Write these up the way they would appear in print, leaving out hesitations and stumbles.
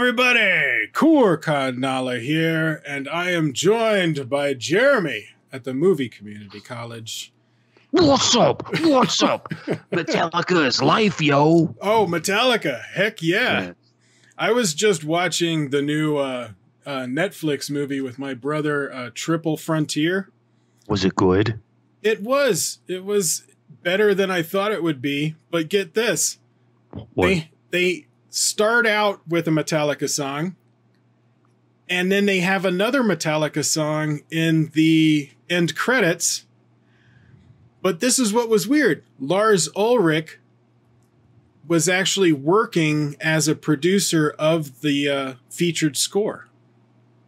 everybody, Koricon here, and I am joined by Jeremy at the Movie Community College. What's up? What's up? Metallica is life, yo. Oh, Metallica. Heck yeah. I was just watching the new Netflix movie with my brother, Triple Frontier. Was it good? It was. It was better than I thought it would be, but get this. What? They start out with a Metallica song, and then they have another Metallica song in the end credits. But this is what was weird. Lars Ulrich was actually working as a producer of the featured score.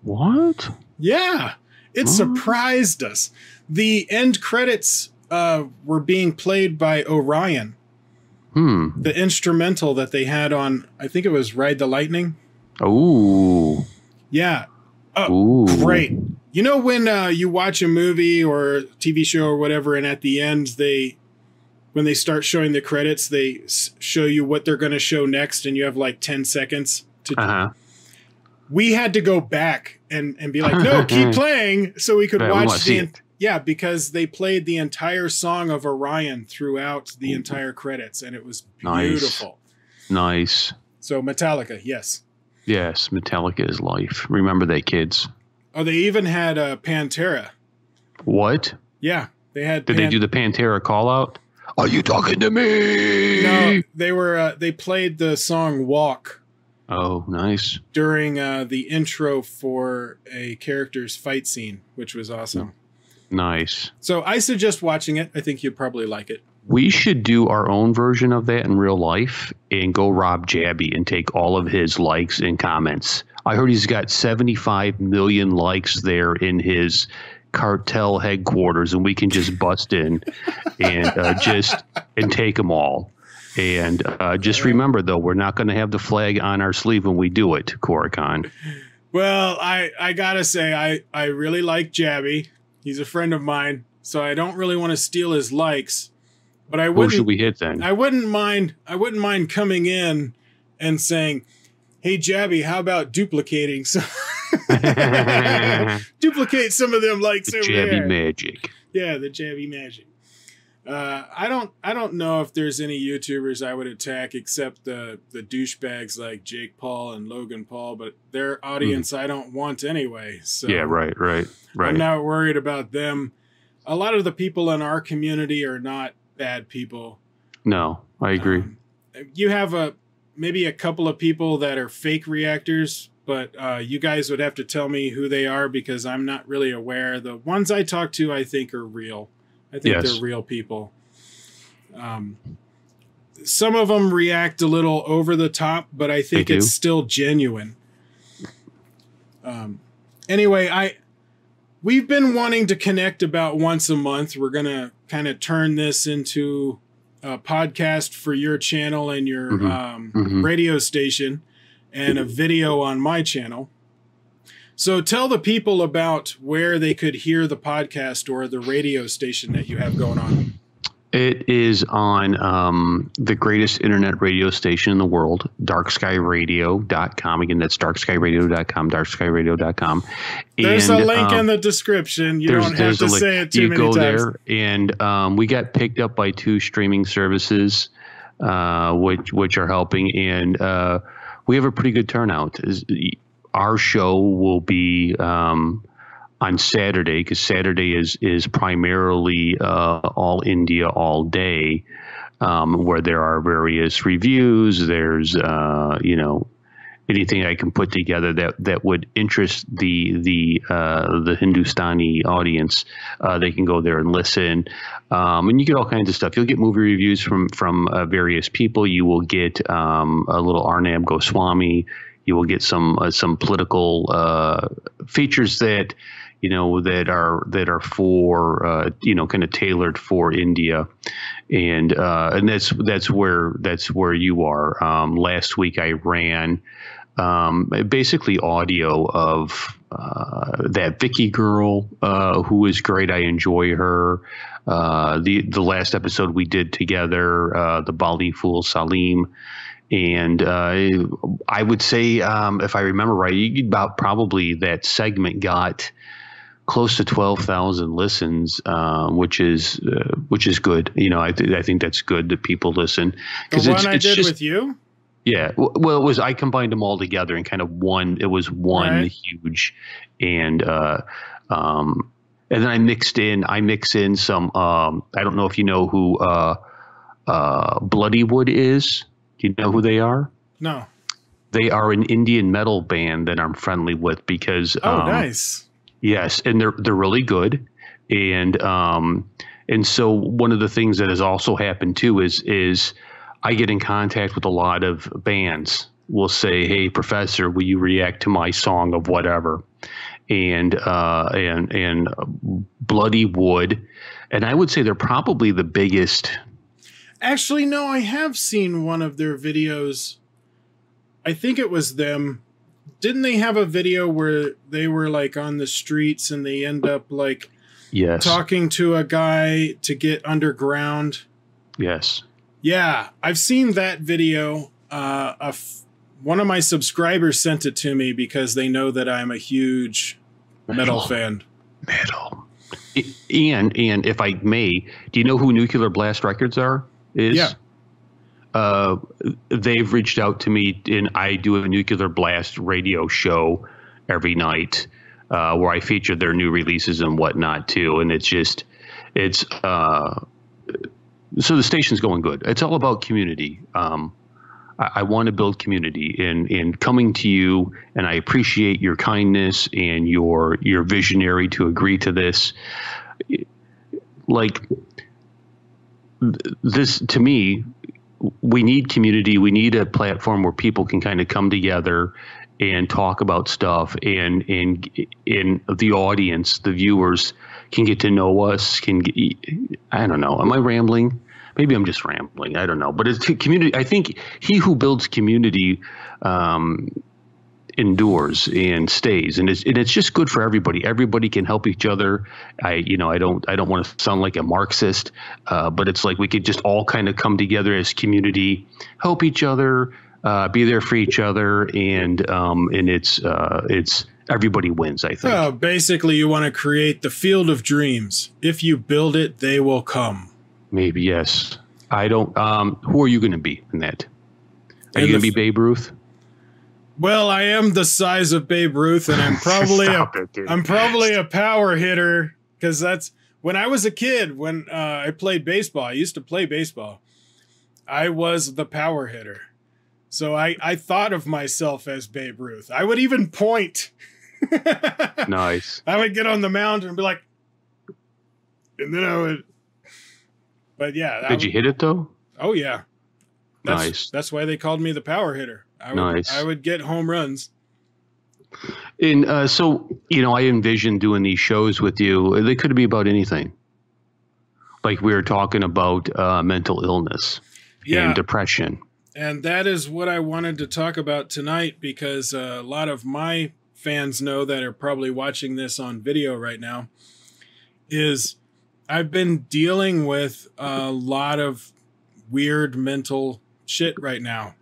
What? Yeah, it surprised us. The end credits were being played by Orion. The instrumental that they had on, I think it was Ride the Lightning. Ooh. Yeah. Oh, great. You know when you watch a movie or a TV show or whatever, and at the end, when they start showing the credits, they show you what they're going to show next, and you have like 10 seconds to We had to go back and be like, no, keep playing, so we could watch the... Yeah, because they played the entire song of Orion throughout the entire credits, and it was beautiful. Nice. So Metallica, yes. Yes, Metallica is life. Remember that, kids. Oh, they even had Pantera. What? Yeah, they had. Did they do the Pantera call out? Are you talking to me? No, they were. They played the song "Walk." Oh, nice. During the intro for a character's fight scene, which was awesome. Nice. So I suggest watching it. I think you'd probably like it. We should do our own version of that in real life and go rob Jabby and take all of his likes and comments. I heard he's got 75 million likes there in his cartel headquarters, and we can just bust in and take them all. And just remember, though, we're not going to have the flag on our sleeve when we do it, Koricon. Well, I gotta say, I really like Jabby. He's a friend of mine, so I don't really want to steal his likes. But I wouldn't. Who should we hit then? I wouldn't mind coming in and saying, "Hey, Jabby, how about duplicating some? Duplicate some of them likes over there." Jabby magic. Yeah, the Jabby magic. I don't know if there's any YouTubers I would attack except the douchebags like Jake Paul and Logan Paul, but their audience I don't want anyway. So yeah, right. I'm not worried about them. A lot of the people in our community are not bad people. No, I agree. You have maybe a couple of people that are fake reactors, but you guys would have to tell me who they are because I'm not really aware. The ones I talk to, I think, are real. I think they're real people. Some of them react a little over the top, but I think it's still genuine. Anyway, we've been wanting to connect about once a month. We're going to kind of turn this into a podcast for your channel and your radio station and a video on my channel. So tell the people about where they could hear the podcast or the radio station that you have going on. It is on the greatest internet radio station in the world, darkskyradio.com. Again, that's darkskyradio.com, darkskyradio.com. There's a link in the description. You don't have to say it too many times. You go there, and we got picked up by 2 streaming services, which are helping, and we have a pretty good turnout. Our show will be on Saturday, because Saturday is primarily all India all day, where there are various reviews. There's anything I can put together that would interest the Hindustani audience. They can go there and listen, and you get all kinds of stuff. You'll get movie reviews from various people. You will get a little Arnab Goswami. You will get some political features that are for kind of tailored for India, and that's where you are. Last week I ran basically audio of that Vicky girl who is great. I enjoy her. The last episode we did together, the Bali Fool Salim. And I would say, if I remember right, about probably that segment got close to 12,000 listens, which is good. You know, I think that's good that people listen. The one I did with you? Yeah. Well, it was, I combined them all together and kind of it was one Right. huge, and then I mix in some, I don't know if you know who, Bloodywood is. Do you know who they are? No. They are an Indian metal band that I'm friendly with because, Nice. yes, and they're really good, and so one of the things that has also happened too is I get in contact with a lot of bands. Will say, "Hey, Professor, will you react to my song of whatever?" And Bloody Wood, and I would say they're probably the biggest. Actually, no, I have seen one of their videos. I think it was them. Didn't they have a video where they were like on the streets and they end up like talking to a guy to get underground? Yes. Yeah, I've seen that video. One of my subscribers sent it to me because they know that I'm a huge metal fan. Metal. And if I may, do you know who Nuclear Blast Records is? Yeah. They've reached out to me, and I do a Nuclear Blast radio show every night where I feature their new releases and whatnot too. And so the station's going good. It's all about community. I want to build community, and coming to you, and I appreciate your kindness and your visionary to agree to this. Like this, to me, we need community. We need a platform where people can kind of come together and talk about stuff, and the audience, the viewers, can get to know us. I don't know. Am I rambling? Maybe I'm just rambling. I don't know. But it's community. I think he who builds community endures and stays, and it's just good for everybody. Everybody can help each other. I don't want to sound like a Marxist, but it's like we could just all kind of come together as community, help each other, be there for each other, and it's everybody wins, I think. Basically, you want to create the field of dreams. If you build it, they will come. Maybe, yes. I don't. Who are you going to be in that? Are you going to be Babe Ruth? Well, I am the size of Babe Ruth, and I'm probably a power hitter, because that's when I was a kid. When I played baseball, I used to play baseball. I was the power hitter, so I thought of myself as Babe Ruth. I would even point. Nice. I would get on the mound and be like, and then I would. But yeah. Did you hit it though? Oh yeah. Nice. That's why they called me the power hitter. I would get home runs. And so, I envision doing these shows with you. They could be about anything. Like we were talking about mental illness and depression. And that is what I wanted to talk about tonight, because a lot of my fans know that are probably watching this on video right now is I've been dealing with a lot of weird mental shit right now,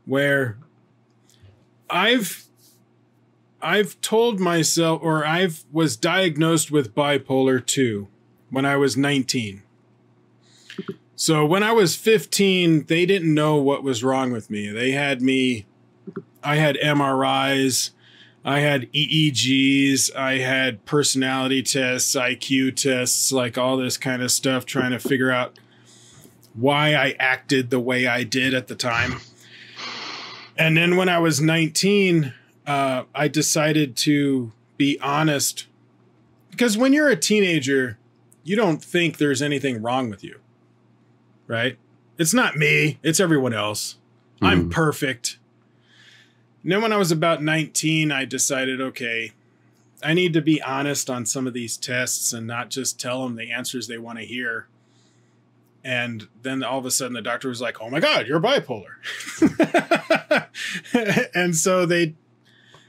where I've told myself, or I was diagnosed with bipolar 2 when I was 19. So when I was 15, they didn't know what was wrong with me. I had MRIs, I had EEGs, I had personality tests, IQ tests, like all this kind of stuff, trying to figure out why I acted the way I did at the time. And then when I was 19, I decided to be honest. Because when you're a teenager, you don't think there's anything wrong with you, right? It's not me, it's everyone else. I'm perfect. And then when I was about 19, I decided, okay, I need to be honest on some of these tests and not just tell them the answers they want to hear. And then all of a sudden the doctor was like, oh my God, you're bipolar. And so they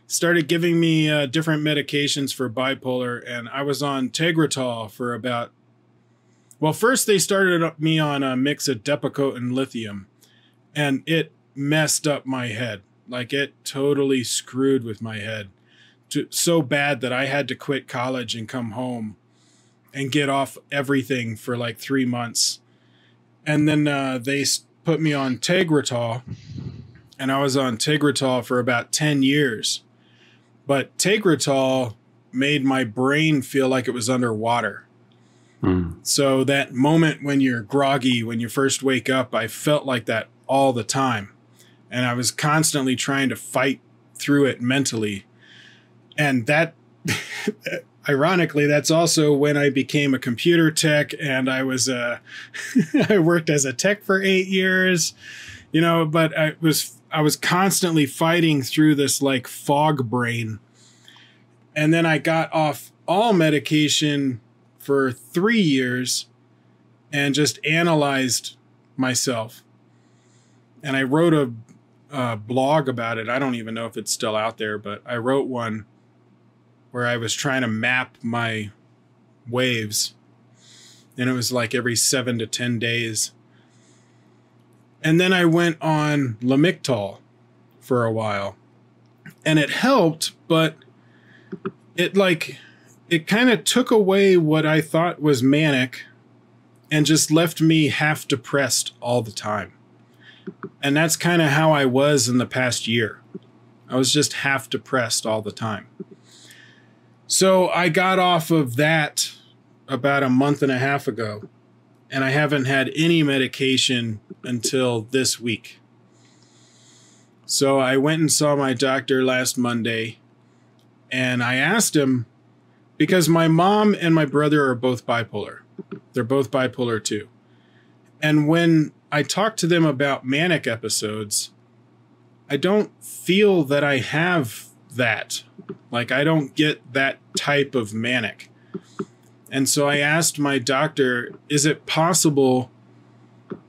started giving me different medications for bipolar. And I was on Tegretol for about, well, first they started me on a mix of Depakote and lithium. And it messed up my head. Like, it totally screwed with my head. So bad that I had to quit college and come home and get off everything for like 3 months. And then they put me on Tegretol, and I was on Tegretol for about 10 years. But Tegretol made my brain feel like it was underwater. So that moment when you're groggy, when you first wake up, I felt like that all the time. And I was constantly trying to fight through it mentally. And that, ironically, that's also when I became a computer tech, and I was, I worked as a tech for 8 years, you know, but I was constantly fighting through this like fog brain. And then I got off all medication for 3 years and just analyzed myself. And I wrote a blog about it. I don't even know if it's still out there, but I wrote one where I was trying to map my waves. And it was like every 7 to 10 days. And then I went on Lamictal for a while. And it helped, but it kind of took away what I thought was manic and just left me half depressed all the time. And that's kind of how I was in the past year. I was just half depressed all the time. So I got off of that about a month and a half ago, and I haven't had any medication until this week. So I went and saw my doctor last Monday, and I asked him, because my mom and my brother are both bipolar. They're both bipolar too. And when I talk to them about manic episodes, I don't feel that I have that. Like, I don't get that type of manic. And so I asked my doctor, is it possible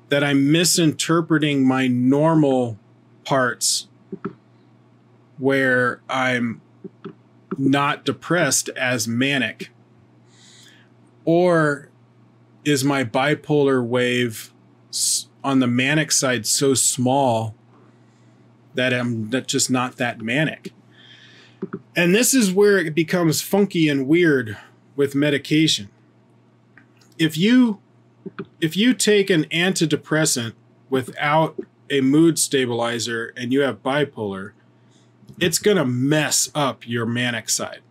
that I'm misinterpreting my normal parts where I'm not depressed as manic? Or is my bipolar wave on the manic side so small that I'm just not that manic? And this is where it becomes funky and weird with medication. If you take an antidepressant without a mood stabilizer and you have bipolar, it's going to mess up your manic side.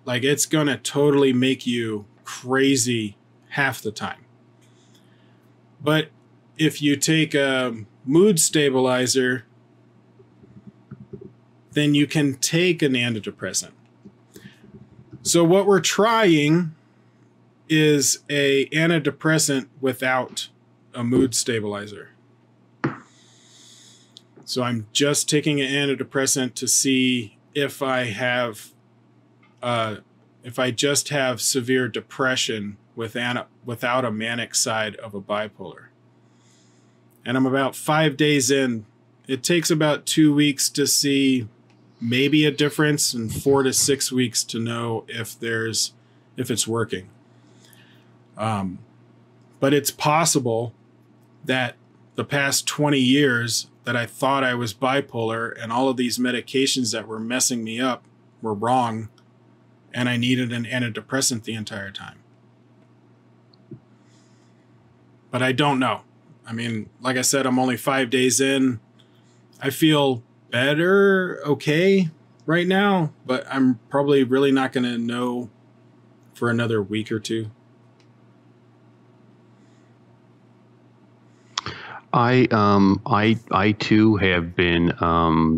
Like, it's going to totally make you crazy half the time. But if you take a mood stabilizer, then you can take an antidepressant. So what we're trying is a antidepressant without a mood stabilizer. So I'm just taking an antidepressant to see if I just have severe depression without a manic side of a bipolar. And I'm about 5 days in. It takes about 2 weeks to see maybe a difference, and 4 to 6 weeks to know if it's working. But it's possible that the past 20 years that I thought I was bipolar and all of these medications that were messing me up were wrong, and I needed an antidepressant the entire time. But I don't know. I mean, like I said, I'm only 5 days in. I feel better, okay, right now, but I'm probably really not going to know for another week or two. I too have been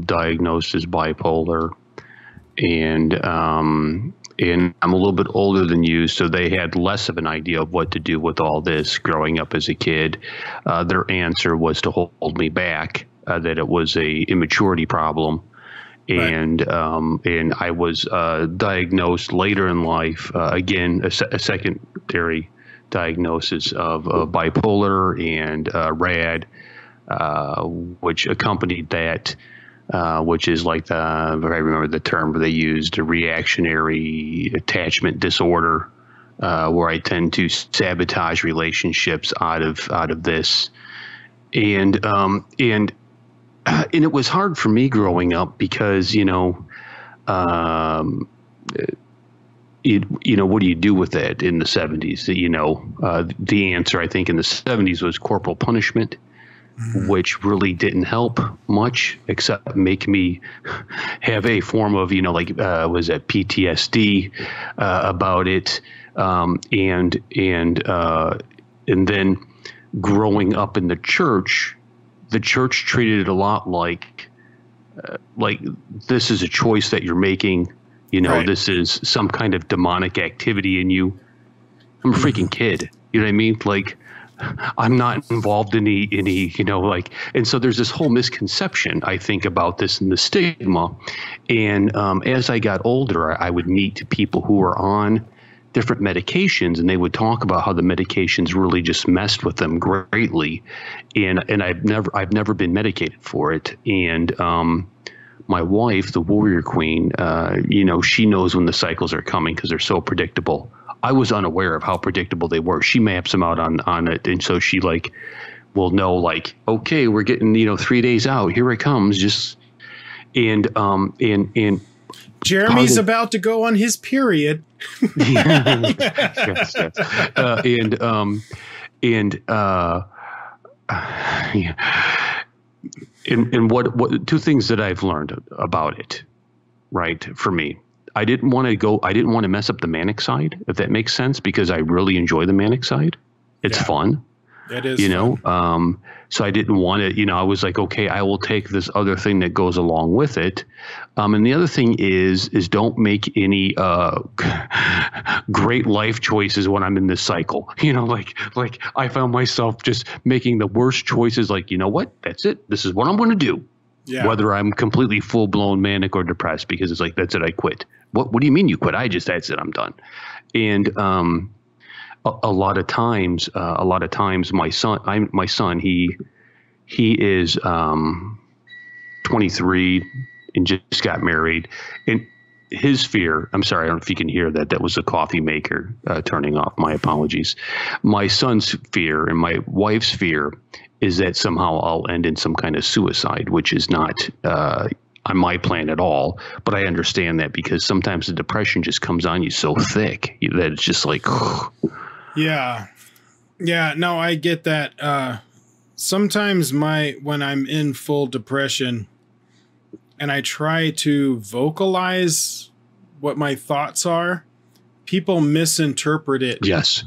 diagnosed as bipolar, and I'm a little bit older than you, so they had less of an idea of what to do with all this growing up as a kid. Their answer was to hold me back, that it was a immaturity problem. And I was diagnosed later in life, again, a secondary diagnosis of bipolar and RAD, which accompanied that, which is like if I remember the term they used, a reactionary attachment disorder, where I tend to sabotage relationships out of this, and and it was hard for me growing up because, what do you do with that in the 70s? The answer, I think, in the 70s was corporal punishment, which really didn't help much except make me have a form of, was it PTSD about it. And then growing up in the church treated it a lot like this is a choice that you're making. Right. This is some kind of demonic activity in you. I'm a freaking kid. You know what I mean? Like, I'm not involved in any, and so there's this whole misconception, I think, about this and the stigma. And as I got older, I would meet people who were on different medications, and they would talk about how the medications really just messed with them greatly. And I've never been medicated for it. And my wife, the Warrior Queen, she knows when the cycles are coming because they're so predictable. I was unaware of how predictable they were. She maps them out on it. And so she will know okay, we're getting, 3 days out. Here it comes. And Jeremy's about to go on his period. Yes. And what two things that I've learned about it, right? For me, I didn't want to mess up the manic side, if that makes sense, because I really enjoy the manic side. It's fun. It is, fun. So I didn't want to, I was like, okay, I will take this other thing that goes along with it. And the other thing is don't make any great life choices when I'm in this cycle. Like I found myself just making the worst choices. Like, you know what? That's it. This is what I'm going to do. Yeah. Whether I'm completely full blown manic or depressed, because it's like, that's it. I quit. What do you mean you quit? That's it. I'm done. And a lot of times, my son, he is 23 and just got married, and his fear. I'm sorry, I don't know if you can hear that. That was the coffee maker turning off. My apologies. My son's fear and my wife's fear is that somehow I'll end in some kind of suicide, which is not on my plan at all. But I understand that because sometimes the depression just comes on you so thick that it's just like. Yeah. No, I get that. Sometimes when I'm in full depression and I try to vocalize what my thoughts are, people misinterpret it. Yes.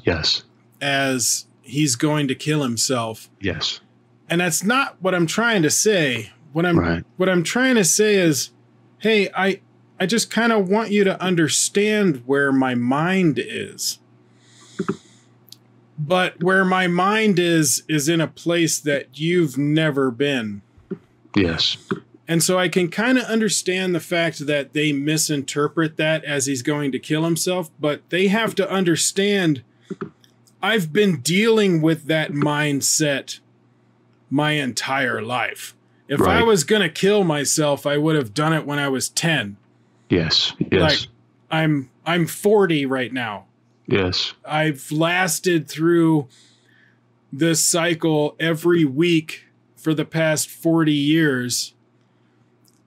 As he's going to kill himself. Yes. And that's not what I'm trying to say. What I'm trying to say is, hey, I just kind of want you to understand where my mind is. But where my mind is in a place that you've never been. Yes. And so I can kind of understand the fact that they misinterpret that as he's going to kill himself, but they have to understand I've been dealing with that mindset my entire life. If I was going to kill myself, I would have done it when I was 10. Yes. Like I'm 40 right now. Yes. I've lasted through this cycle every week for the past 40 years.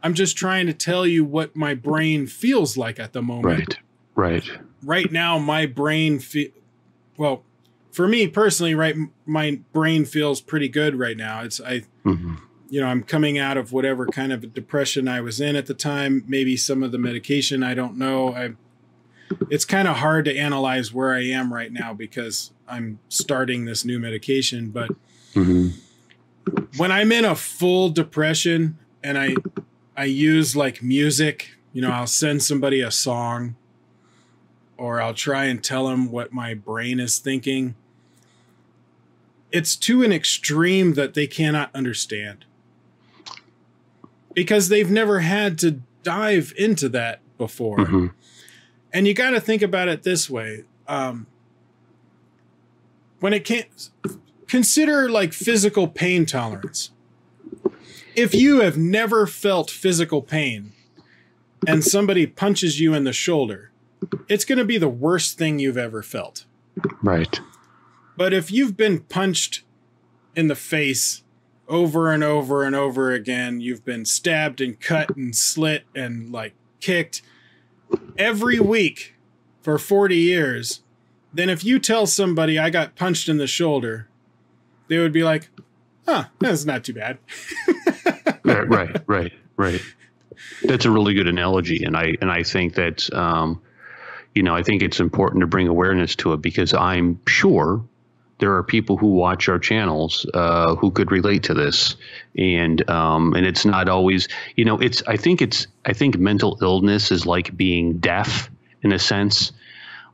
I'm just trying to tell you what my brain feels like at the moment. Right. Right now, my brain well, for me personally, my brain feels pretty good right now. I'm coming out of whatever kind of a depression I was in at the time, maybe some of the medication, I don't know. It's kind of hard to analyze where I am right now because I'm starting this new medication. But when I'm in a full depression and I use like music, I'll send somebody a song or I'll try and tell them what my brain is thinking. It's to an extreme that they cannot understand because they've never had to dive into that before. And you got to think about it this way. When it can't consider like physical pain tolerance. If you have never felt physical pain and somebody punches you in the shoulder, it's going to be the worst thing you've ever felt. Right. But if you've been punched in the face over and over and over again. You've been stabbed and cut and slit and like kicked every week for 40 years. Then if you tell somebody I got punched in the shoulder, they would be like, huh, that's not too bad. Right. That's a really good analogy. And I think that, I think it's important to bring awareness to it, because I'm sure there are people who watch our channels who could relate to this, and it's not always, I think mental illness is like being deaf in a sense.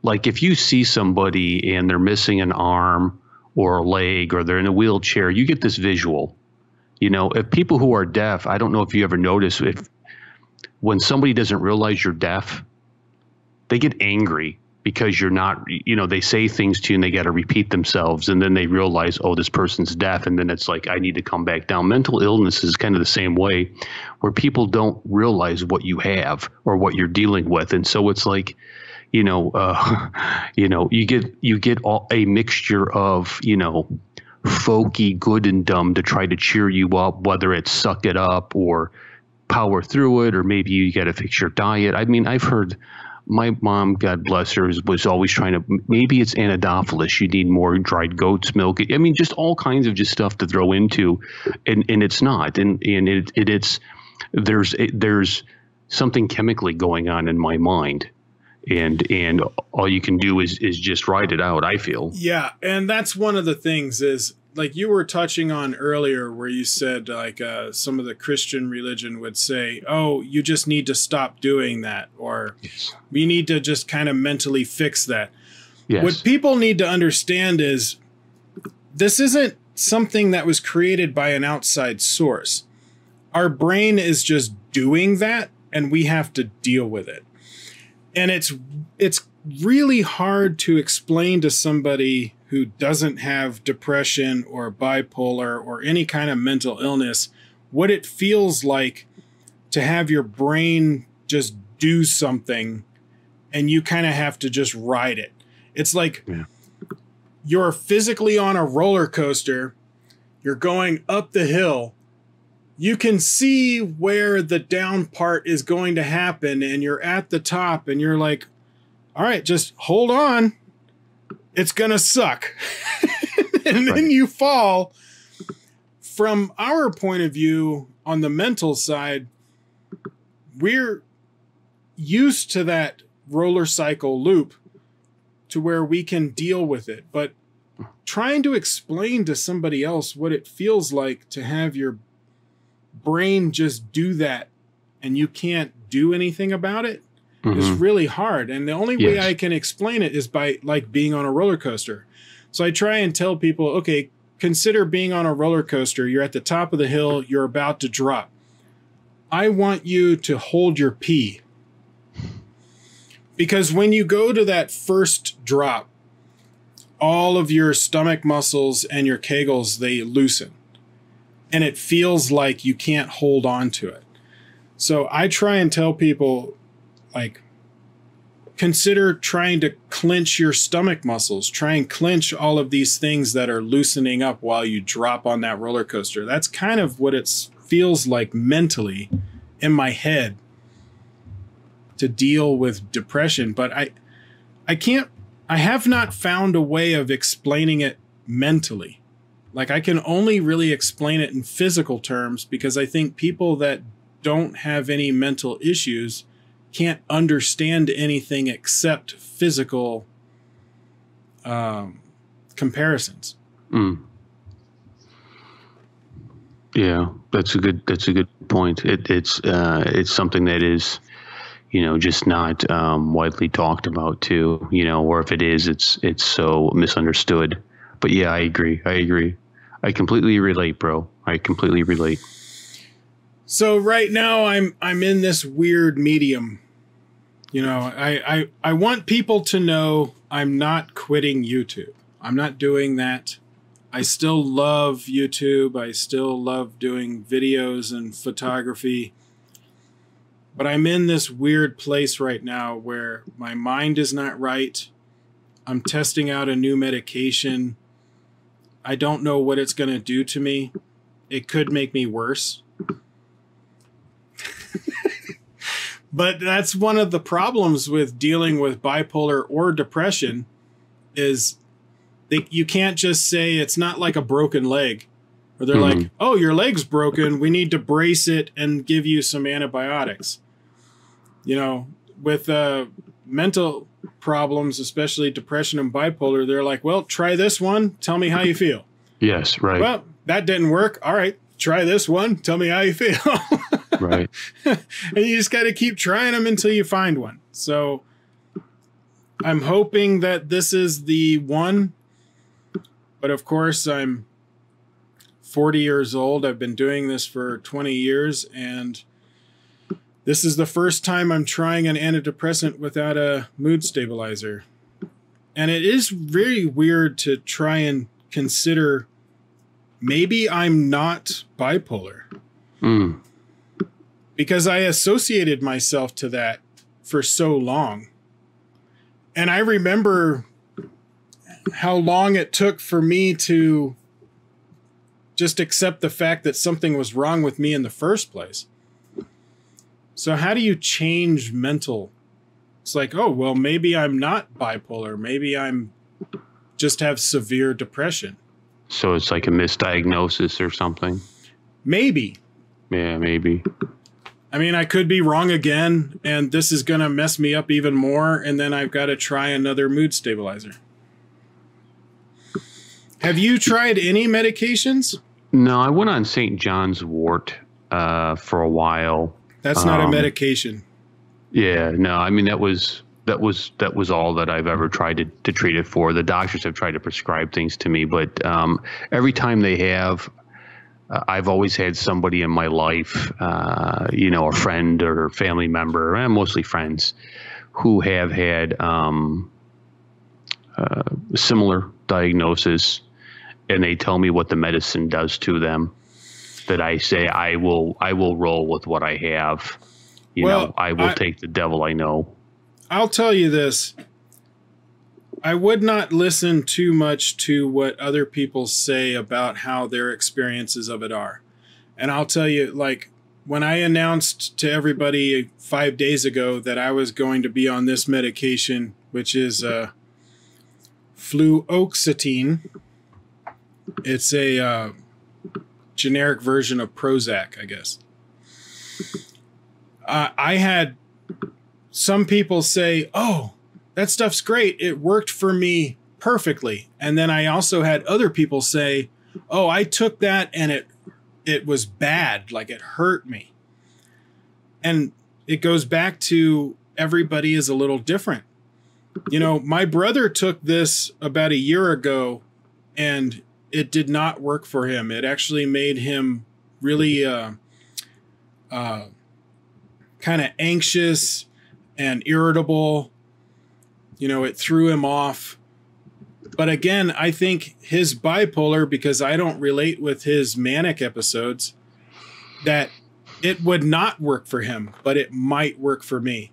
Like if you see somebody and they're missing an arm or a leg, or they're in a wheelchair, you get this visual. If people who are deaf, I don't know if you ever notice, when somebody doesn't realize you're deaf, they get angry because you're not, they say things to you and they got to repeat themselves. And then they realize, oh, this person's deaf. And then it's like, I need to come back down. Mental illness is kind of the same way, where people don't realize what you have or what you're dealing with. And so it's like, you get a mixture of, folky good and dumb to try to cheer you up, whether it's suck it up or power through it, or maybe you got to fix your diet. I mean, I've heard my mom, God bless her, was always trying to, maybe it's anadophilus, you need more dried goat's milk. I mean, just all kinds of just stuff to throw into, and it's not, and there's something chemically going on in my mind, and all you can do is just ride it out, I feel. Yeah, and that's one of the things is, like you were touching on earlier, where you said like some of the Christian religion would say, oh, you just need to stop doing that, or yes, we need to just kind of mentally fix that. Yes. What people need to understand is this isn't something that was created by an outside source. Our brain is just doing that, and we have to deal with it. And it's really hard to explain to somebody who doesn't have depression or bipolar or any kind of mental illness what it feels like to have your brain just do something and you kind of have to just ride it. It's like you're physically on a roller coaster, you're going up the hill, you can see where the down part is going to happen, and you're at the top and you're like, all right, just hold on. It's going to suck. And then you fall. From our point of view on the mental side, we're used to that roller cycle loop to where we can deal with it. But trying to explain to somebody else what it feels like to have your brain just do that and you can't do anything about it is really hard. And the only way I can explain it is by like being on a roller coaster. So I try and tell people, okay, consider being on a roller coaster. You're at the top of the hill. You're about to drop. I want you to hold your pee. Because when you go to that first drop, all of your stomach muscles and your kegels, they loosen. And it feels like you can't hold on to it. So I try and tell people, like, consider trying to clench your stomach muscles. Try and clench all of these things that are loosening up while you drop on that roller coaster. That's kind of what it feels like mentally in my head to deal with depression. But I have not found a way of explaining it mentally. Like, I can only really explain it in physical terms, because I think people that don't have any mental issues can't understand anything except physical comparisons. Yeah, that's a good point. It's something that is, just not widely talked about too, or if it is, it's so misunderstood. But yeah, I agree. I completely relate, bro. I completely relate. So right now I'm in this weird medium. I want people to know I'm not quitting YouTube. I'm not doing that. I still love YouTube. I still love doing videos and photography. But I'm in this weird place right now where my mind is not right. I'm testing out a new medication. I don't know what it's going to do to me. it could make me worse. But that's one of the problems with dealing with bipolar or depression is you can't just say it's not like a broken leg. Or they're like, oh, your leg's broken. We need to brace it and give you some antibiotics. You know, with mental problems, especially depression and bipolar, they're like, well, try this one. Tell me how you feel. Yes, right. Well, that didn't work. All right, try this one. Tell me how you feel. Right. And you just got to keep trying them until you find one. So I'm hoping that this is the one. But of course, I'm 40 years old. I've been doing this for 20 years. And this is the first time I'm trying an antidepressant without a mood stabilizer. And it is very weird to try and consider maybe I'm not bipolar. Because I associated myself to that for so long. And I remember how long it took for me to just accept the fact that something was wrong with me in the first place. So how do you change mental? It's like, oh, well, maybe I'm not bipolar. Maybe I'm just have severe depression. So it's like a misdiagnosis or something? Maybe. Yeah, maybe. I mean, I could be wrong again, and this is going to mess me up even more, and then I've got to try another mood stabilizer. Have you tried any medications? No, I went on St. John's wort for a while. That's not a medication. Yeah, no, I mean, that was all that I've ever tried to treat it for. The doctors have tried to prescribe things to me, but every time they have, I've always had somebody in my life, you know, a friend or family member, and mostly friends, who have had similar diagnosis, and they tell me what the medicine does to them. That I say I will roll with what I have. You know, I will take the devil I know. I'll tell you this. I would not listen too much to what other people say about how their experiences of it are. And I'll tell you, like, when I announced to everybody 5 days ago that I was going to be on this medication, which is fluoxetine, it's a generic version of Prozac, I guess. I had some people say, oh, that stuff's great. It worked for me perfectly. And then I also had other people say, oh, I took that and it was bad. Like it hurt me. And it goes back to everybody is a little different. You know, my brother took this about a year ago and it did not work for him. It actually made him really kind of anxious and irritable. You know, it threw him off. But again, I think his bipolar, because I don't relate with his manic episodes, that it would not work for him, but it might work for me.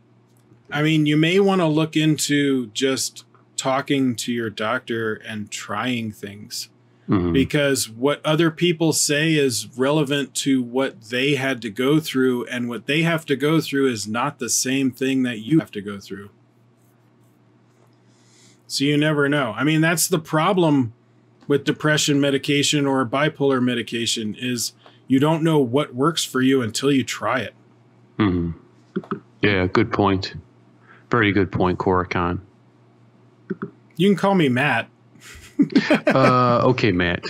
I mean, you may want to look into just talking to your doctor and trying things. Because what other people say is relevant to what they had to go through, and what they have to go through is not the same thing that you have to go through. So you never know. I mean, that's the problem with depression medication or bipolar medication is you don't know what works for you until you try it. Yeah, good point. Very good point, Koricon. You can call me Matt. Okay, Matt.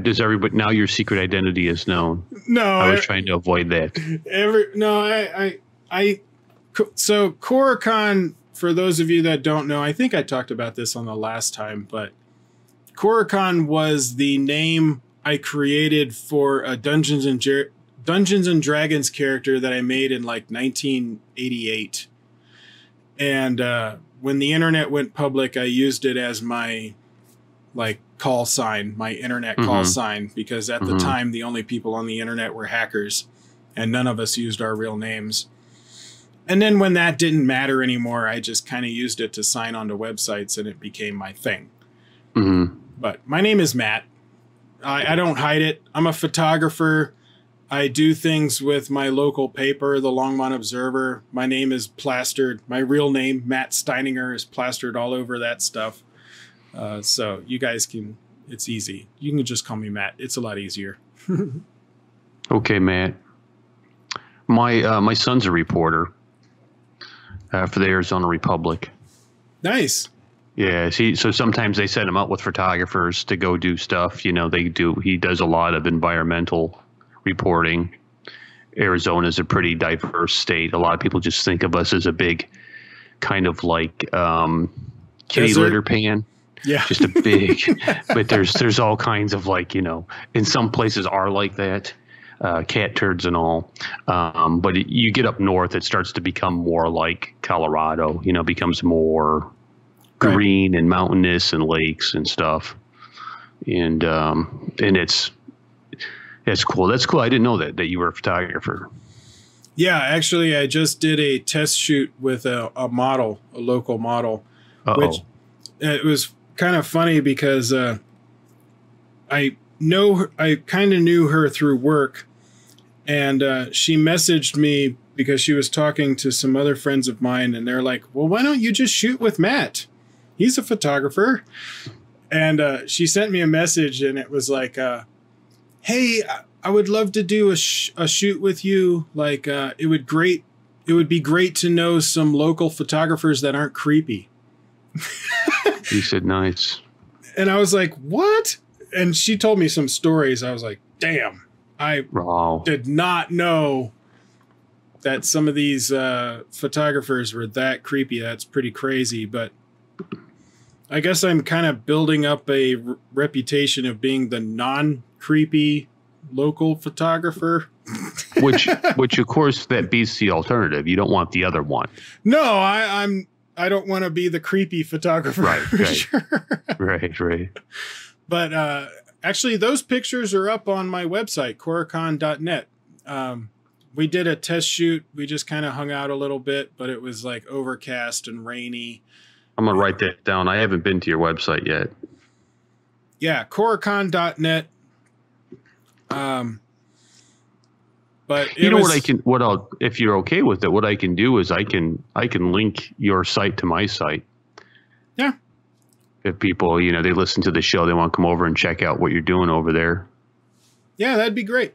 Does everybody now your secret identity is known? No, I was trying to avoid that. So Koricon, for those of you that don't know, I think I talked about this on the last time, but Koricon was the name I created for a Dungeons and Dragons character that I made in like 1988. And when the internet went public, I used it as my like call sign, my internet call sign, because at the time, the only people on the internet were hackers and none of us used our real names. And then when that didn't matter anymore, I just kind of used it to sign onto websites and it became my thing. But my name is Matt. I don't hide it. I'm a photographer. I do things with my local paper, the Longmont Observer. My name is plastered. My real name, Matt Steininger, is plastered all over that stuff. So you guys can, it's easy. You can just call me Matt. It's a lot easier. Okay, Matt. My son's a reporter for the Arizona Republic. Nice. Yeah, so sometimes they send him out with photographers to go do stuff. You know, he does a lot of environmental reporting. Arizona's a pretty diverse state. A lot of people just think of us as a big kind of like kitty litter pan. Yeah. Just a big, but there's all kinds of like, you know, in some places are like that, cat turds and all. But you get up north, it starts to become more like Colorado, you know, becomes more green and mountainous and lakes and stuff. And it's cool. That's cool. I didn't know that you were a photographer. Yeah, actually, I just did a test shoot with a model, a local model. Which it was kind of funny because I kind of knew her through work, and she messaged me because she was talking to some other friends of mine, and they're like, well, why don't you just shoot with Matt? He's a photographer. And she sent me a message, and it was like, hey, I would love to do a shoot with you. Like, it would be great to know some local photographers that aren't creepy. You said nice. And I was like, what? And she told me some stories. I was like, damn, I did not know that some of these photographers were that creepy. That's pretty crazy. But I guess I'm kind of building up a reputation of being the non-creepy local photographer. which of course that beats the alternative. You don't want the other one. No, I don't want to be the creepy photographer. Right. Sure. Right. But actually, those pictures are up on my website, Koricon.net. We did a test shoot. We just kind of hung out a little bit, but it was like overcast and rainy. I'm going to write that down. I haven't been to your website yet. Yeah, Koricon.net. But you know if you're okay with it, what I can do is I can link your site to my site. Yeah. If people, you know, they listen to the show, they want to come over and check out what you're doing over there. Yeah, that'd be great.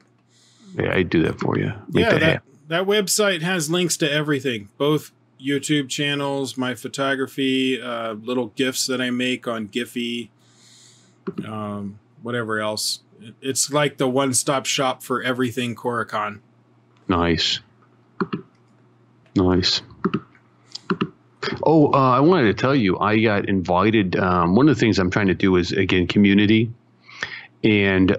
Yeah, I'd do that for you. That website has links to everything, both YouTube channels, my photography, little GIFs that I make on Giphy, whatever else. It's like the one-stop shop for everything Koricon. Nice. Oh, I wanted to tell you, I got invited. One of the things I'm trying to do is, again, community. And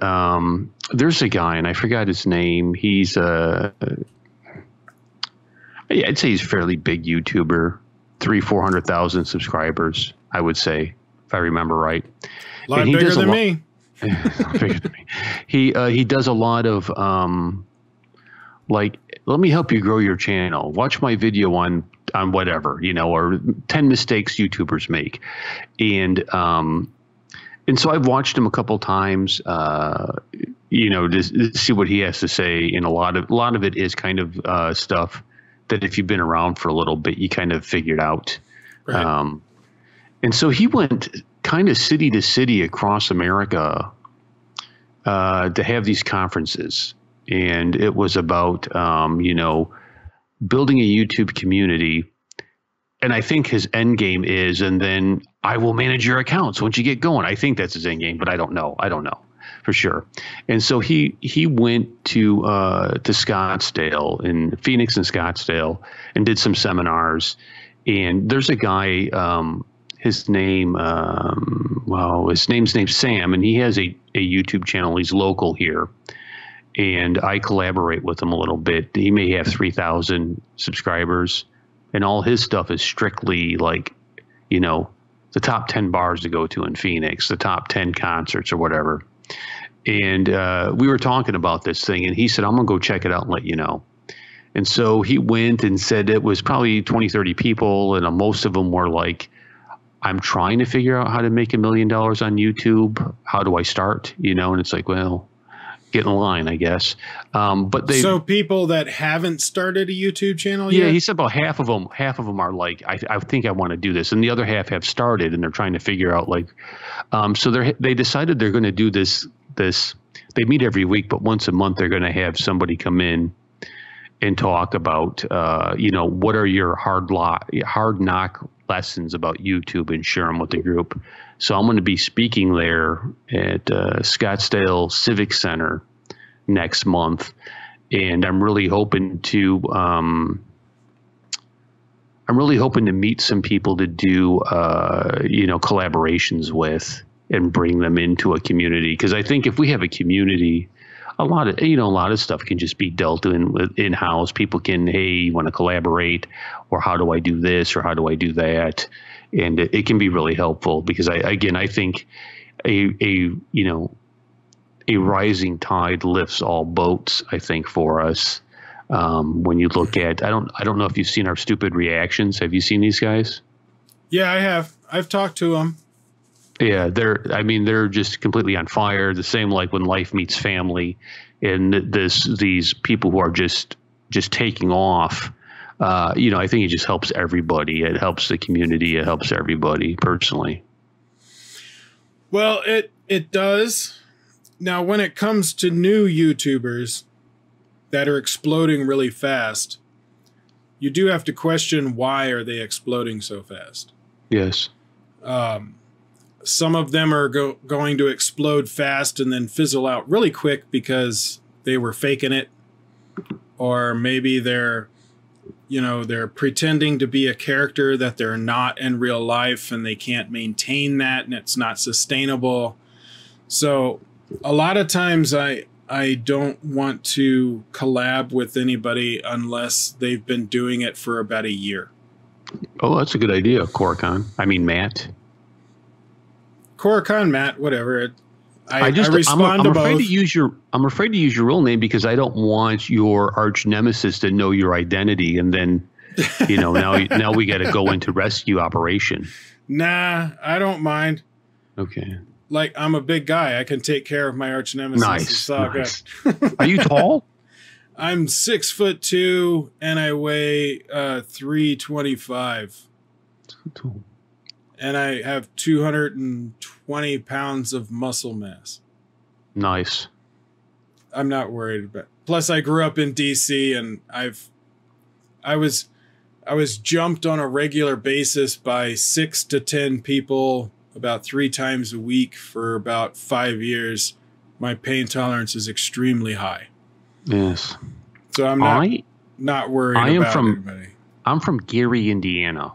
there's a guy, and I forgot his name. He's I'd say he's a fairly big YouTuber, 400,000 subscribers, I would say, if I remember right. A lot bigger than me. He does a lot of like, let me help you grow your channel. Watch my video on whatever, you know, or 10 mistakes YouTubers make. And so I've watched him a couple times, you know, to see what he has to say. And a lot of it is kind of stuff that if you've been around for a little bit, you kind of figured out. Right. And so he went kind of city to city across America to have these conferences. And it was about, you know, building a YouTube community. And I think his end game is, and then I will manage your accounts once you get going. I think that's his end game, but I don't know for sure. And so he went to Scottsdale, in Phoenix and Scottsdale, and did some seminars. And there's a guy, his name's Sam, and he has a YouTube channel. He's local here, and I collaborate with him a little bit. He may have 3,000 subscribers, and all his stuff is strictly like, you know, the top 10 bars to go to in Phoenix, the top 10 concerts or whatever. And we were talking about this thing, and he said, I'm going to go check it out and let you know. And so he went and said it was probably 20, 30 people, and most of them were like, I'm trying to figure out how to make $1 million on YouTube. How do I start? And it's like, well, get in line, I guess. But so people that haven't started a YouTube channel yet? Yeah, he said about half of them are like, I think I want to do this. And the other half have started and they're trying to figure out like, so they decided they're going to do this, they meet every week, but once a month, they're going to have somebody come in and talk about, what are your hard knock lessons about YouTube, and share them with the group. So I'm going to be speaking there at Scottsdale Civic Center next month, and I'm really hoping to meet some people to do collaborations and bring them into a community, because I think if we have a community, a lot of stuff can just be dealt in-house. People can, hey, you want to collaborate, or how do I do this, or how do I do that? And it can be really helpful, because I think a rising tide lifts all boats, I think, for us. When you look at, I don't know if you've seen our stupid reactions. Have you seen these guys? Yeah, I have. I've talked to them. Yeah, they're just completely on fire. The same like when Life Meets Family, and these people who are just taking off. I think it just helps everybody. It helps the community. It helps everybody personally. Well, it does. Now, when it comes to new YouTubers that are exploding really fast, you do have to question, why are they exploding so fast? Yes. Some of them are going to explode fast and then fizzle out really quick because they were faking it, or maybe they're pretending to be a character that they're not in real life, and they can't maintain that, and it's not sustainable. So a lot of times I don't want to collab with anybody unless they've been doing it for about a year. Oh, that's a good idea, Koricon. I mean, Matt. Koricon, Matt, whatever. I I'm respond to afraid both. I'm afraid to use your real name, because I don't want your arch nemesis to know your identity, and then, now we got to go into rescue operation. Nah, I don't mind. Okay. Like, I'm a big guy. I can take care of my arch nemesis. Nice. It's all Nice. good. Are you tall? I'm 6'2" and I weigh 325. And I have 220 pounds of muscle mass. Nice. I'm not worried about it. Plus, I grew up in DC, and I was jumped on a regular basis by 6 to 10 people about 3 times a week for about 5 years. My pain tolerance is extremely high. Yes. So I'm not worried about anybody. I'm from Gary, Indiana.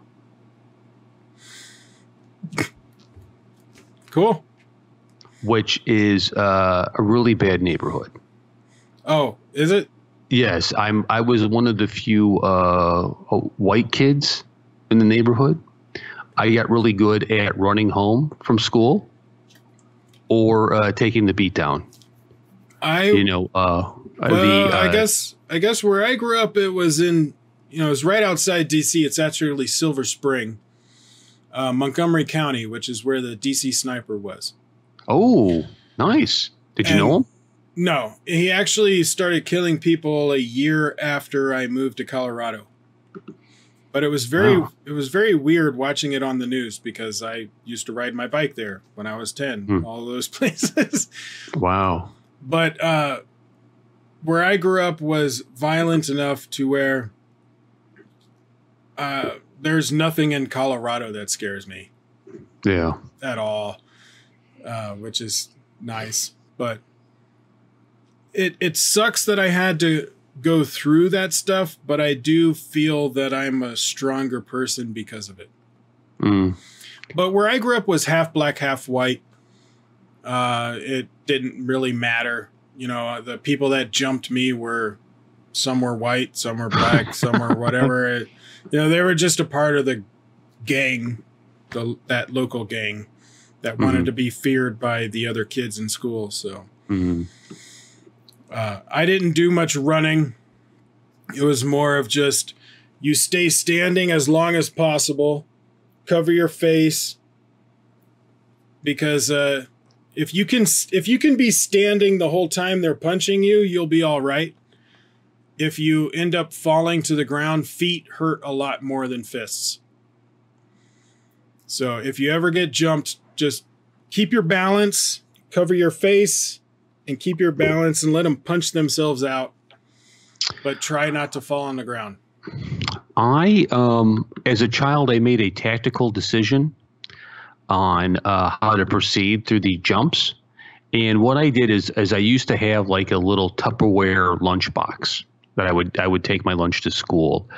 Cool. Which is a really bad neighborhood. Oh, is it? Yes, I was one of the few white kids in the neighborhood. I got really good at running home from school or taking the beat down. I guess where I grew up, it was it was right outside DC. It's actually Silver Spring, Montgomery County, which is where the DC sniper was. Oh, nice. Did you know him? No, he actually started killing people a year after I moved to Colorado. But it was very weird watching it on the news, because I used to ride my bike there when I was 10, all those places. Wow. But where I grew up was violent enough to where there's nothing in Colorado that scares me. Yeah. At all, which is nice. But it sucks that I had to go through that stuff, but I do feel that I'm a stronger person because of it. But where I grew up was half black, half white. It didn't really matter. The people that jumped me some were white, some were black, some were whatever. They were just a part of the gang, that local gang that wanted to be feared by the other kids in school. So I didn't do much running. It was more of just, you stay standing as long as possible, cover your face, because if you can be standing the whole time they're punching you, you'll be all right. If you end up falling to the ground, feet hurt a lot more than fists. So if you ever get jumped, just keep your balance, cover your face, and keep your balance and let them punch themselves out. But try not to fall on the ground. As a child, I made a tactical decision on how to proceed through the jumps. And what I did is I used to have like a little Tupperware lunchbox that I would take my lunch to school.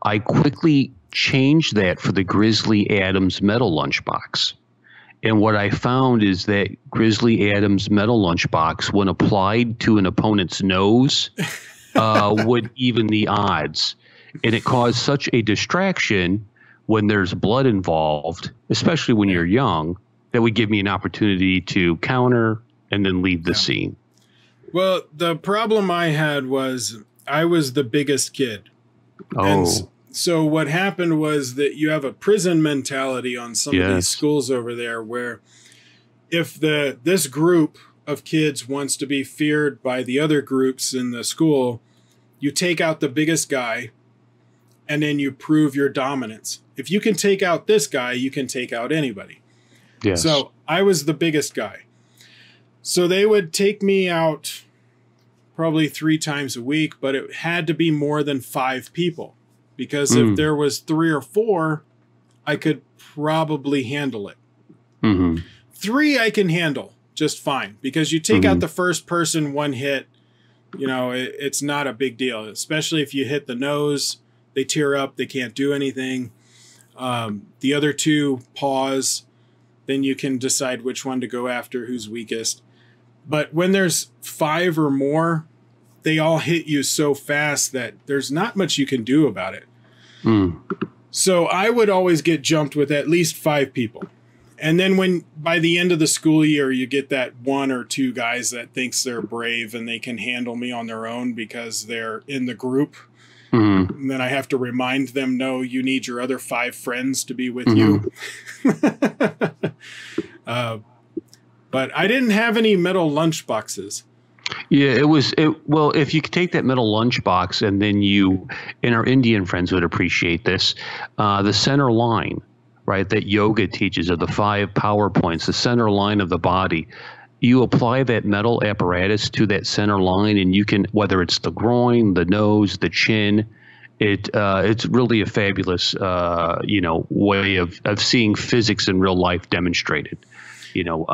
I quickly changed that for the Grizzly Adams metal lunchbox. And what I found is that Grizzly Adams metal lunchbox, when applied to an opponent's nose, would even the odds. And it caused such a distraction when there's blood involved, especially when you're young, that would give me an opportunity to counter and then leave the scene. Well, the problem I had was I was the biggest kid. Oh. And so what happened was that you have a prison mentality on some of these schools over there, where if this group of kids wants to be feared by the other groups in the school, you take out the biggest guy and then you prove your dominance. If you can take out this guy, you can take out anybody. Yes. So I was the biggest guy. So they would take me out probably 3 times a week, but it had to be more than 5 people, because if there was 3 or 4, I could probably handle it. 3 I can handle just fine, because you take out the first person, 1 hit, you know, it's not a big deal, especially if you hit the nose. They tear up, they can't do anything. The other 2 pause, then you can decide which one to go after, who's weakest. But when there's 5 or more, they all hit you so fast that there's not much you can do about it. So I would always get jumped with at least 5 people. And then by the end of the school year, you get that 1 or 2 guys that thinks they're brave and they can handle me on their own because they're in the group. And then I have to remind them, no, you need your other 5 friends to be with you. But I didn't have any metal lunch boxes. Yeah, well, if you could take that metal lunchbox and then and our Indian friends would appreciate this, the center line, right, that yoga teaches, of the 5 power points, the center line of the body, you apply that metal apparatus to that center line, and you can, whether it's the groin, the nose, the chin, it's really a fabulous, way of seeing physics in real life demonstrated, Well,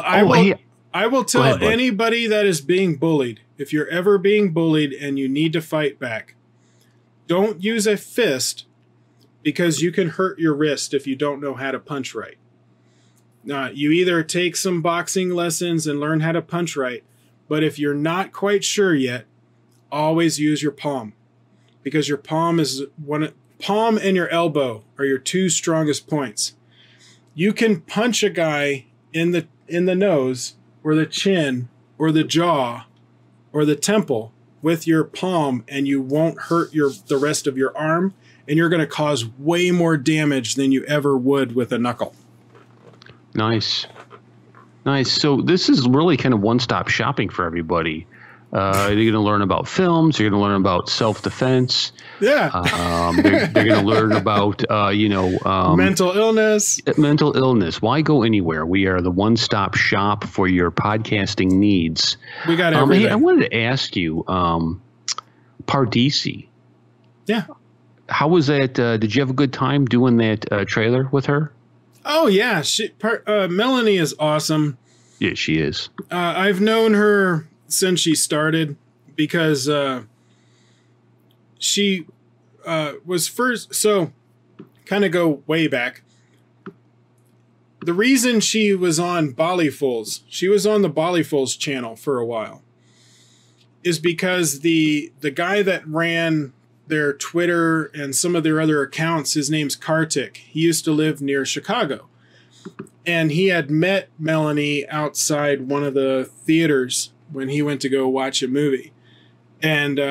I will tell anybody that is being bullied, if you're ever being bullied and you need to fight back, don't use a fist, because you can hurt your wrist if you don't know how to punch right. You either take some boxing lessons and learn how to punch right, but if you're not quite sure yet, always use your palm, because your palm and your elbow are your 2 strongest points. You can punch a guy in the nose or the chin or the jaw or the temple with your palm, and you won't hurt the rest of your arm, and you're going to cause way more damage than you ever would with a knuckle. Nice. So this is really kind of one-stop shopping for everybody. You're going to learn about films. You're going to learn about self-defense. Yeah. They're going to learn about, mental illness. Mental illness. Why go anywhere? We are the one-stop shop for your podcasting needs. We got everything. Hey, I wanted to ask you, Pardisi. Yeah. How was that? Did you have a good time doing that trailer with her? Oh, yeah. Melanie is awesome. Yeah, she is. I've known her since she started, because she was first. So kind of go way back. The reason she was on Bollyfools, she was on the Bollyfools channel for a while, is because the guy that ran their Twitter and some of their other accounts, his name's Kartik. He used to live near Chicago. And he had met Melanie outside one of the theaters when he went to go watch a movie, and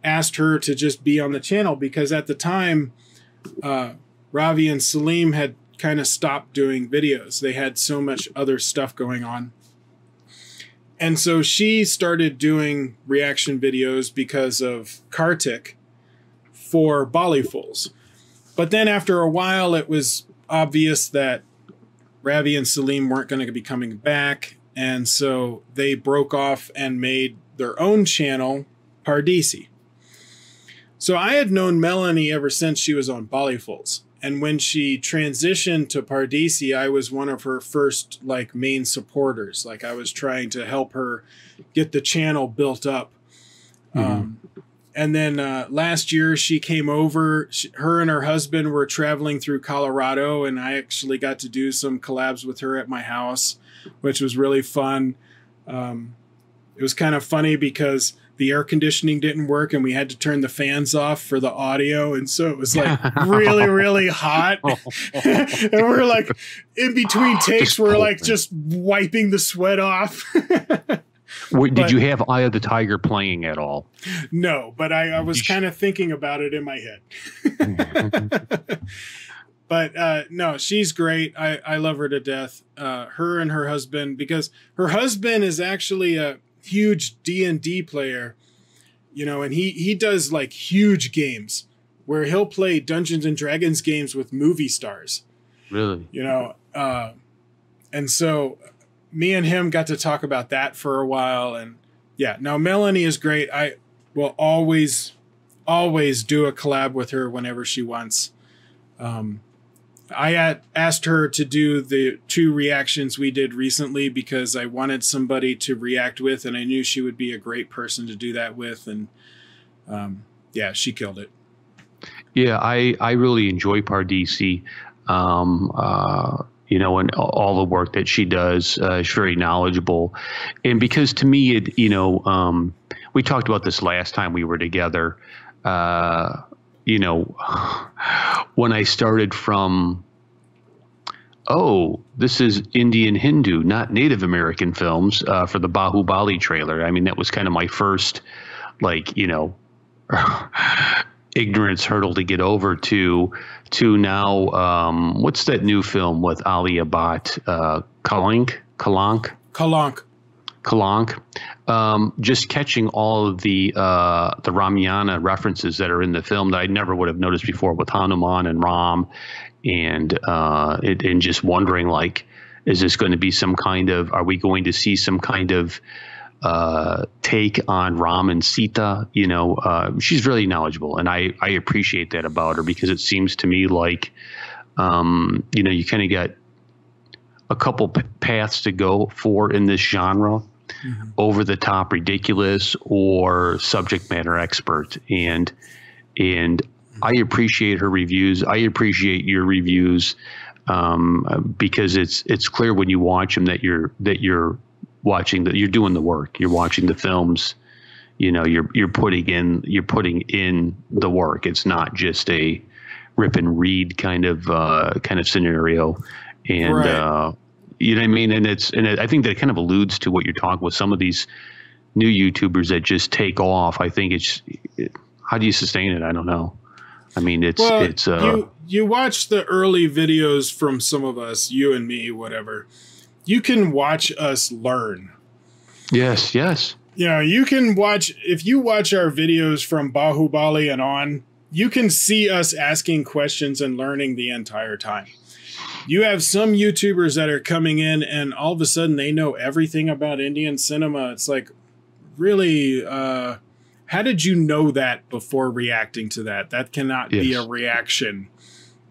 asked her to just be on the channel, because at the time, Ravi and Salim had kind of stopped doing videos. They had so much other stuff going on. And so she started doing reaction videos because of Kartik for Bollyfuls. But then after a while, it was obvious that Ravi and Salim weren't going to be coming back. And so they broke off and made their own channel, Pardisi. So I had known Melanie ever since she was on Bollyfuls. And when she transitioned to Pardisi, I was one of her first like main supporters. Like I was trying to help her get the channel built up. And then last year she came over. Her and her husband were traveling through Colorado, and I actually got to do some collabs with her at my house, which was really fun. It was kind of funny because the air conditioning didn't work and we had to turn the fans off for the audio. And so it was like really, really hot. And we're like in between takes, we're like just wiping the sweat off. Did you have Eye of the Tiger playing at all? No, but I was kind of thinking about it in my head. But no, she's great. I love her to death. Her and her husband, because her husband is actually a huge D&D player, you know, and he does like huge games where he'll play Dungeons and Dragons games with movie stars. Really? You know, and so me and him got to talk about that for a while. And yeah, now Melanie is great. I will always do a collab with her whenever she wants. I asked her to do the 2 reactions we did recently because I wanted somebody to react with, and I knew she would be a great person to do that with. And yeah, she killed it. Yeah, I really enjoy Pardisi. You know, and all the work that she does. She's very knowledgeable. And because to me, you know, we talked about this last time we were together. You know, when I started from, this is Indian Hindu, not Native American films, for the Bahubali trailer. I mean, that was kind of my first, like, you know, ignorance hurdle to get over to now. What's that new film with Alia Bhatt? Kalank. Just catching all of the Ramayana references that are in the film that I never would have noticed before with Hanuman and Ram, and just wondering, like, is this going to be some kind of, are we going to see some kind of take on Ram and Sita? You know, she's really knowledgeable, and I appreciate that about her, because it seems to me like, you know, you kind of got a couple paths to go for in this genre. Mm-hmm. Over the top ridiculous or subject matter expert, and I appreciate her reviews. I appreciate your reviews, because it's clear when you watch them that you're watching, that you're doing the work. You're watching the films. You know, you're putting in the work. It's not just a rip and read kind of scenario, and. Right. You know what I mean? And I think that kind of alludes to what you're talking with some of these new YouTubers that just take off. I think how do you sustain it? I don't know. I mean, you watch the early videos from some of us, you and me, whatever. You can watch us learn. Yes. You know, you can watch, if you watch our videos from Bahubali and on, you can see us asking questions and learning the entire time. You have some YouTubers that are coming in and all of a sudden they know everything about Indian cinema. It's like, really, how did you know that before reacting to that? That cannot be a reaction.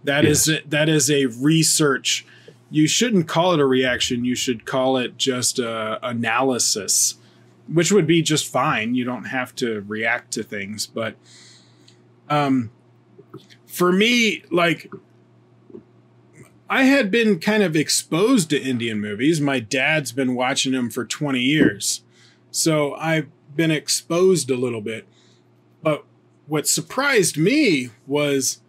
That is a research. You shouldn't call it a reaction. You should call it just analysis, which would be just fine. You don't have to react to things. But for me, like, I had been kind of exposed to Indian movies. My dad's been watching them for 20 years. So I've been exposed a little bit. But what surprised me was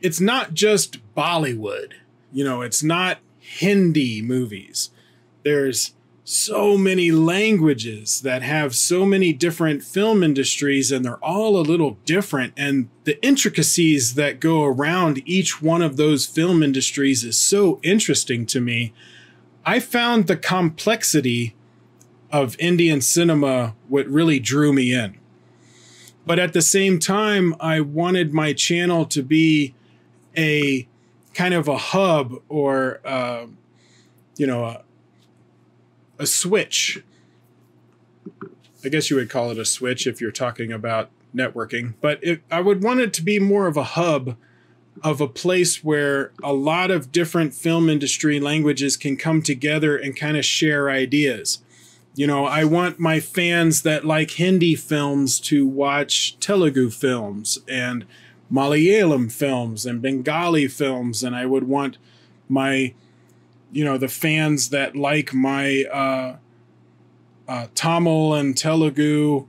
it's not just Bollywood. You know, it's not Hindi movies. There's so many languages that have so many different film industries, and they're all a little different. And the intricacies that go around each one of those film industries is so interesting to me. I found the complexity of Indian cinema what really drew me in. But at the same time, I wanted my channel to be a kind of a hub, or, you know, a switch. I guess you would call it a switch if you're talking about networking. But I would want it to be more of a hub, of a place where a lot of different film industry languages can come together and kind of share ideas. You know, I want my fans that like Hindi films to watch Telugu films and Malayalam films and Bengali films. And I would want my, you know, the fans that like my Tamil and Telugu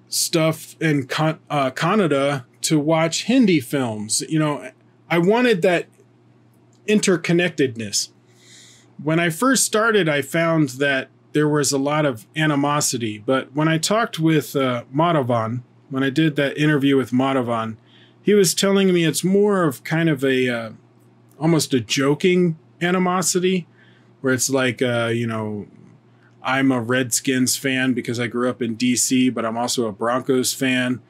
stuff in Kannada to watch Hindi films. You know, I wanted that interconnectedness. When I first started, I found that there was a lot of animosity. But when I talked with Madhavan, when I did that interview with Madhavan, he was telling me it's more of kind of a almost a joking animosity, where it's like, you know, I'm a Redskins fan because I grew up in DC, but I'm also a Broncos fan.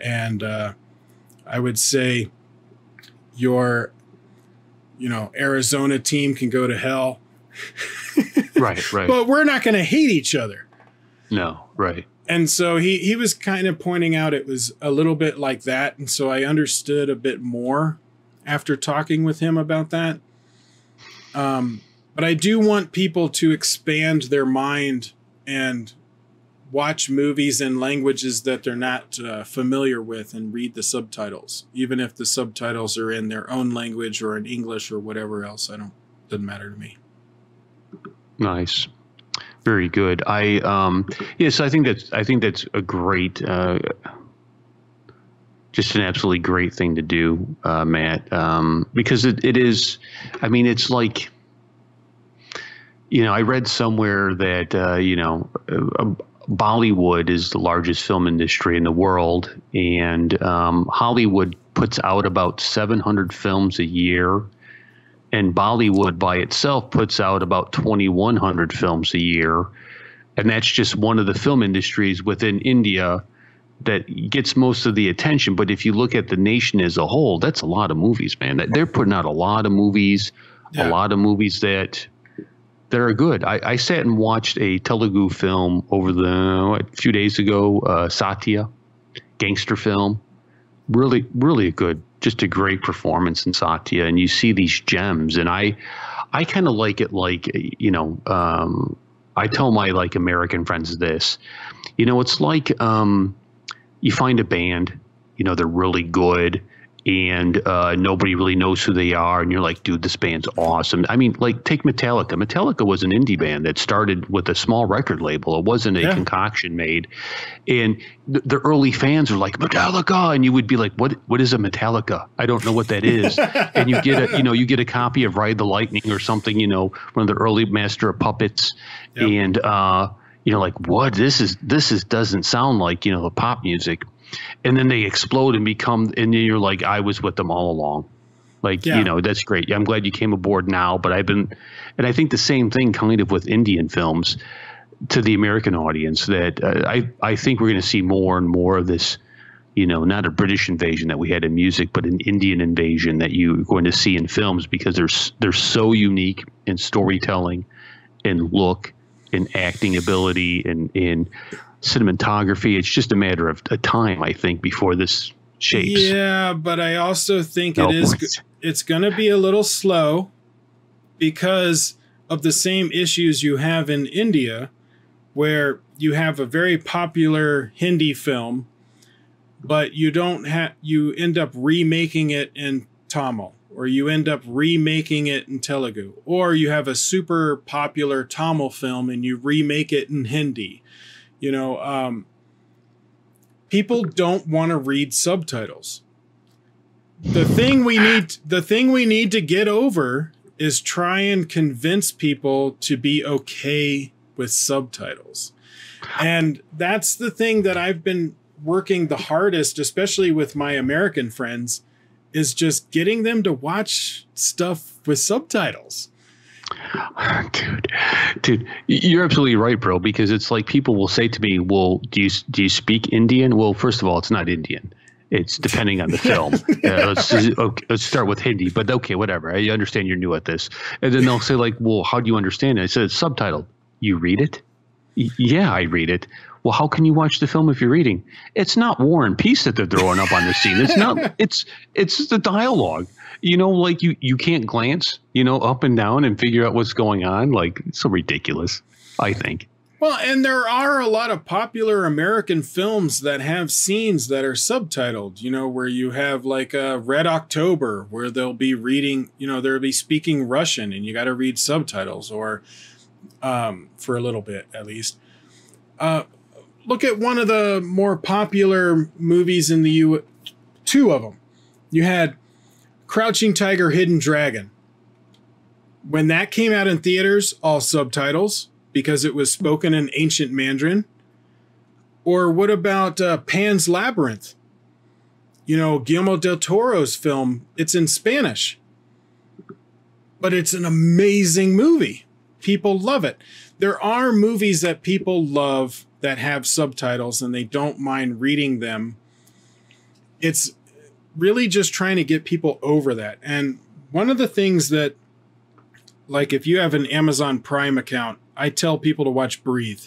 And I would say your, you know, Arizona team can go to hell. Right, right. But we're not going to hate each other. No, right. And so he was kind of pointing out it was a little bit like that. And so I understood a bit more after talking with him about that. But I do want people to expand their mind and watch movies in languages that they're not familiar with and read the subtitles, even if the subtitles are in their own language or in English or whatever else. Doesn't matter to me. Nice. Very good. Yes, I think that's a great, just an absolutely great thing to do, Matt, because it is, I mean, it's like, you know, I read somewhere that, you know, Bollywood is the largest film industry in the world, and Hollywood puts out about 700 films a year, and Bollywood by itself puts out about 2,100 films a year. And that's just one of the film industries within India that gets most of the attention. But if you look at the nation as a whole, that's a lot of movies, man. They're putting out a lot of movies, a lot of movies that are good. I sat and watched a Telugu film over a few days ago, Satya, gangster film. Really, really good. Just a great performance in Satya, and you see these gems. And I kind of like it, like, you know, I tell my like American friends this, you know, it's like you find a band, you know, they're really good, and nobody really knows who they are, and you're like, dude, this band's awesome. I mean, like, take Metallica. Metallica was an indie band that started with a small record label. It wasn't a concoction made, and the early fans are like, Metallica, and you would be like, what is a Metallica? I don't know what that is. And you get a copy of Ride the Lightning or something, you know, one of the early Master of Puppets, and you're like, what? This doesn't sound like, you know, the pop music. And then they explode and become, and then you're like, I was with them all along. Like, you know, that's great. I'm glad you came aboard now, but and I think the same thing kind of with Indian films to the American audience, that I think we're going to see more and more of this, you know, not a British invasion that we had in music, but an Indian invasion that you're going to see in films, because they're so unique in storytelling and look and acting ability and in cinematography. It's just a matter of time, I think, before this shapes. Yeah, but I also think it's going to be a little slow because of the same issues you have in India, where you have a very popular Hindi film, but you end up remaking it in Tamil, or you end up remaking it in Telugu, or you have a super popular Tamil film and you remake it in Hindi. You know, people don't want to read subtitles. The thing we need to get over is try and convince people to be okay with subtitles. And that's the thing that I've been working the hardest, especially with my American friends, is just getting them to watch stuff with subtitles. Dude, you're absolutely right, bro, because it's like people will say to me, well, do you speak Indian? Well, first of all, it's not Indian. It's depending on the film. Let's start with Hindi, but okay, whatever. I understand you're new at this. And then they'll say like, well, how do you understand it? I said, it's subtitled. You read it? Yeah, I read it. Well, how can you watch the film if you're reading? It's not War and Peace that they're throwing up on the scene. It's not. It's the dialogue. You know, like you can't glance, you know, up and down and figure out what's going on. Like, it's so ridiculous, I think. Well, and there are a lot of popular American films that have scenes that are subtitled, you know, where you have like a Red October where they'll be reading, you know, they'll be speaking Russian and you got to read subtitles, or for a little bit at least. Look at one of the more popular movies in the two of them. You had Crouching Tiger, Hidden Dragon. When that came out in theaters, all subtitles, because it was spoken in ancient Mandarin. Or what about Pan's Labyrinth? You know, Guillermo del Toro's film, it's in Spanish. But it's an amazing movie. People love it. There are movies that people love that have subtitles and they don't mind reading them. It's really just trying to get people over that. And one of the things that, like if you have an Amazon Prime account, I tell people to watch Breathe.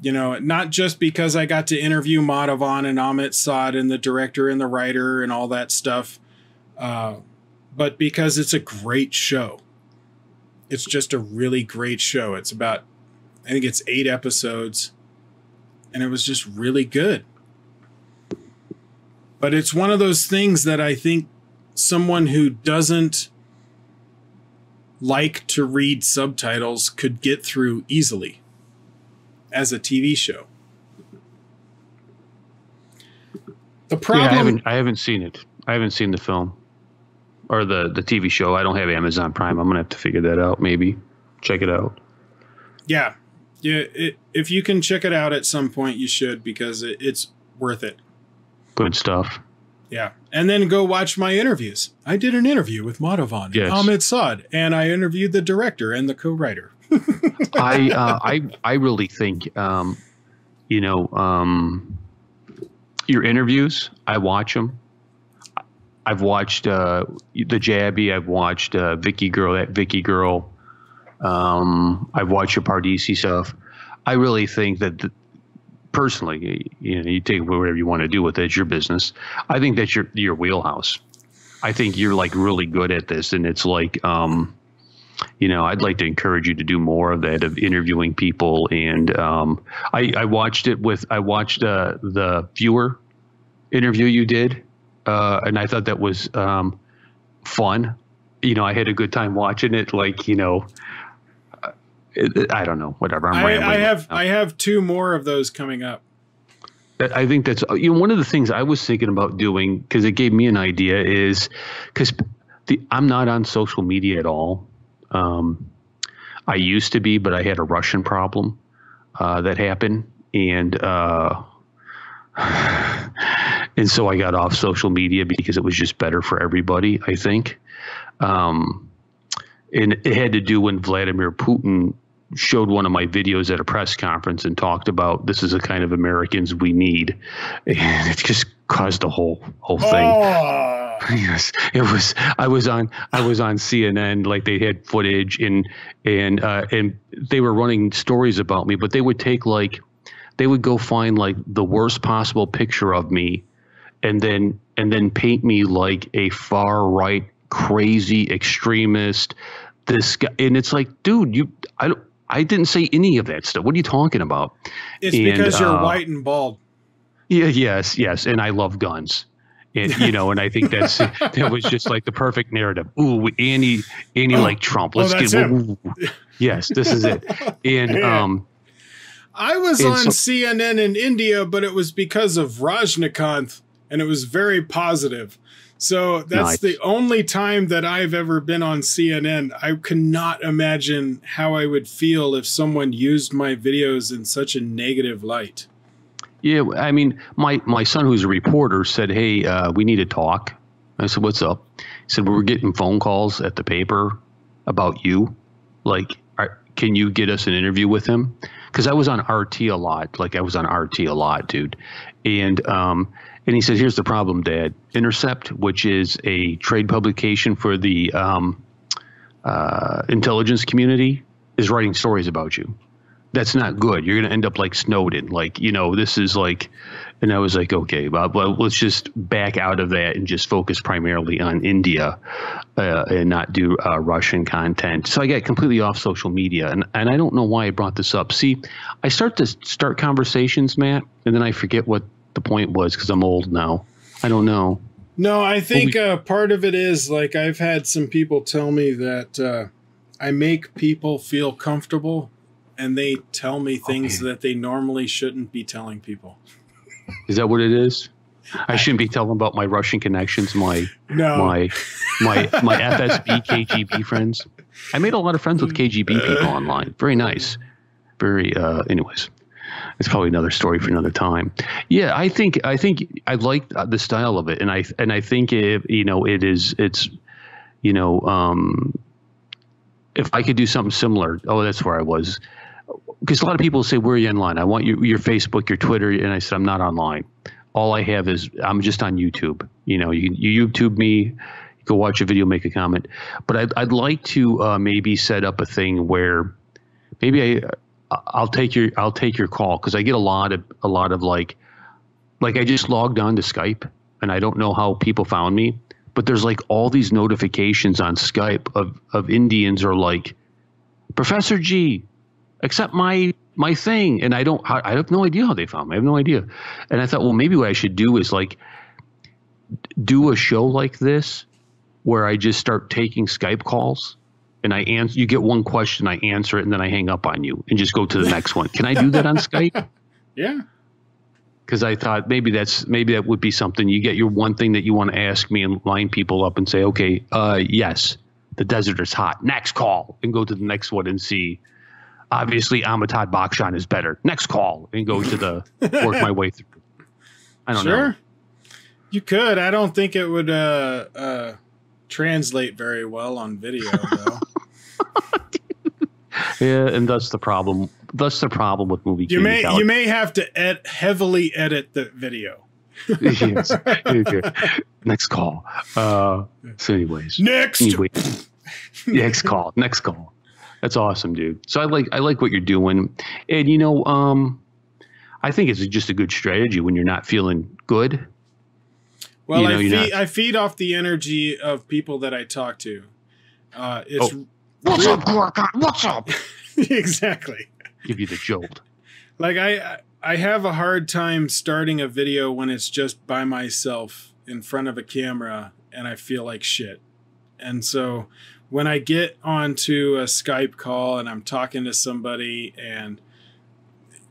You know, not just because I got to interview Madhavan and Amit Saad and the director and the writer and all that stuff, but because it's a great show. It's just a really great show. It's about, I think it's 8 episodes, and it was just really good. But it's one of those things that I think someone who doesn't like to read subtitles could get through easily as a TV show. The problem... Yeah, I haven't seen it. I haven't seen the film or the TV show. I don't have Amazon Prime. I'm going to have to figure that out, maybe. Check it out. Yeah. If you can check it out at some point, you should, because it's worth it. Good stuff. Yeah. And then go watch my interviews. I did an interview with Madhavan and Amit Saad, and I interviewed the director and the co-writer. I really think, you know, your interviews, I watch them. I've watched the Jabby. I've watched Vicky Girl. I've watched your Pardisi stuff. I really think that personally, you know, you take whatever you want to do with it. It's your business. I think that's your wheelhouse. I think you're like really good at this, and it's like, you know, I'd like to encourage you to do more of that, of interviewing people. And I watched the viewer interview you did, and I thought that was fun. You know, I had a good time watching it. Like, you know, I don't know, whatever. I'm rambling. I have 2 more of those coming up. I think that's, you know, one of the things I was thinking about doing, because it gave me an idea, is because I'm not on social media at all. I used to be, but I had a Russian problem that happened, and so I got off social media because it was just better for everybody, I think. And it had to do when Vladimir Putin showed one of my videos at a press conference and talked about, this is the kind of Americans we need, and it just caused the whole thing. Oh. Yes, it was. I was on CNN, like they had footage and they were running stories about me, but they would go find like the worst possible picture of me, and then paint me like a far right crazy extremist. This guy, and it's like, dude, I didn't say any of that stuff. What are you talking about? It's because you're white and bald. Yeah, yes, and I love guns. And, you know, and I think that was just like the perfect narrative. Ooh, Annie like Trump. Let's get him. Yes, this is it. And I was on CNN in India, but it was because of Rajnikant and it was very positive. So that's the only time that I've ever been on CNN. I cannot imagine how I would feel if someone used my videos in such a negative light. Yeah, I mean, my son, who's a reporter, said, "Hey, we need to talk." I said, "What's up?" He said, "We're getting phone calls at the paper about you. Like, can you get us an interview with him?" Because I was on RT a lot. Like, I was on RT a lot, dude. And he said, "Here's the problem, Dad. Intercept, which is a trade publication for the intelligence community, is writing stories about you. That's not good. You're going to end up like Snowden. Like, you know, this is like," and I was like, okay, Bob, well, let's just back out of that and just focus primarily on India and not do Russian content. So I got completely off social media. And I don't know why I brought this up. See, I start conversations, Matt, and then I forget what the point was because I'm old now. I don't know. No, I think part of it is, like, I've had some people tell me that I make people feel comfortable, and they tell me things that they normally shouldn't be telling people. Is that what it is? I shouldn't be telling about my Russian connections, my FSB KGB friends. I made a lot of friends with KGB people online. Very nice. Very. Anyways, it's probably another story for another time. Yeah, I think I like the style of it, and I think it's if I could do something similar. Oh, that's where I was. Because a lot of people say, "Where are you online? I want your Facebook, your Twitter." And I said, "I'm not online. All I have is I'm just on YouTube. You know, you YouTube me, you go watch a video, make a comment." But I'd like to maybe set up a thing where maybe I'll take your call, because I get a lot of like I just logged on to Skype and I don't know how people found me, but there's like all these notifications on Skype of Indians are like, "Professor G, accept my thing," and I have no idea how they found me. I have no idea. And I thought, well, maybe what I should do is like do a show like this where I just start taking Skype calls, and I answer. You get one question, I answer it, and then I hang up on you and just go to the next one. Can I do that on Skype? Yeah. Because I thought maybe that would be something. You get your one thing that you want to ask me and line people up and say, okay, yes, the desert is hot. Next call, and go to the next one and see. Obviously, Amitabh Bachchan is better. Next call, and go to work my way through. I don't know. Sure. You could. I don't think it would translate very well on video, though. Yeah, and that's the problem. That's the problem with movie. You may have to heavily edit the video. Yes. Next call. So, anyways. Next call. Next call. That's awesome, dude. So I like what you're doing, and I think it's just a good strategy when you're not feeling good. Well, I feed off the energy of people that I talk to. What's up, Koricon? What's up? Exactly. Give you the jolt. Like I have a hard time starting a video when it's just by myself in front of a camera and I feel like shit. And so when I get onto a Skype call and I'm talking to somebody and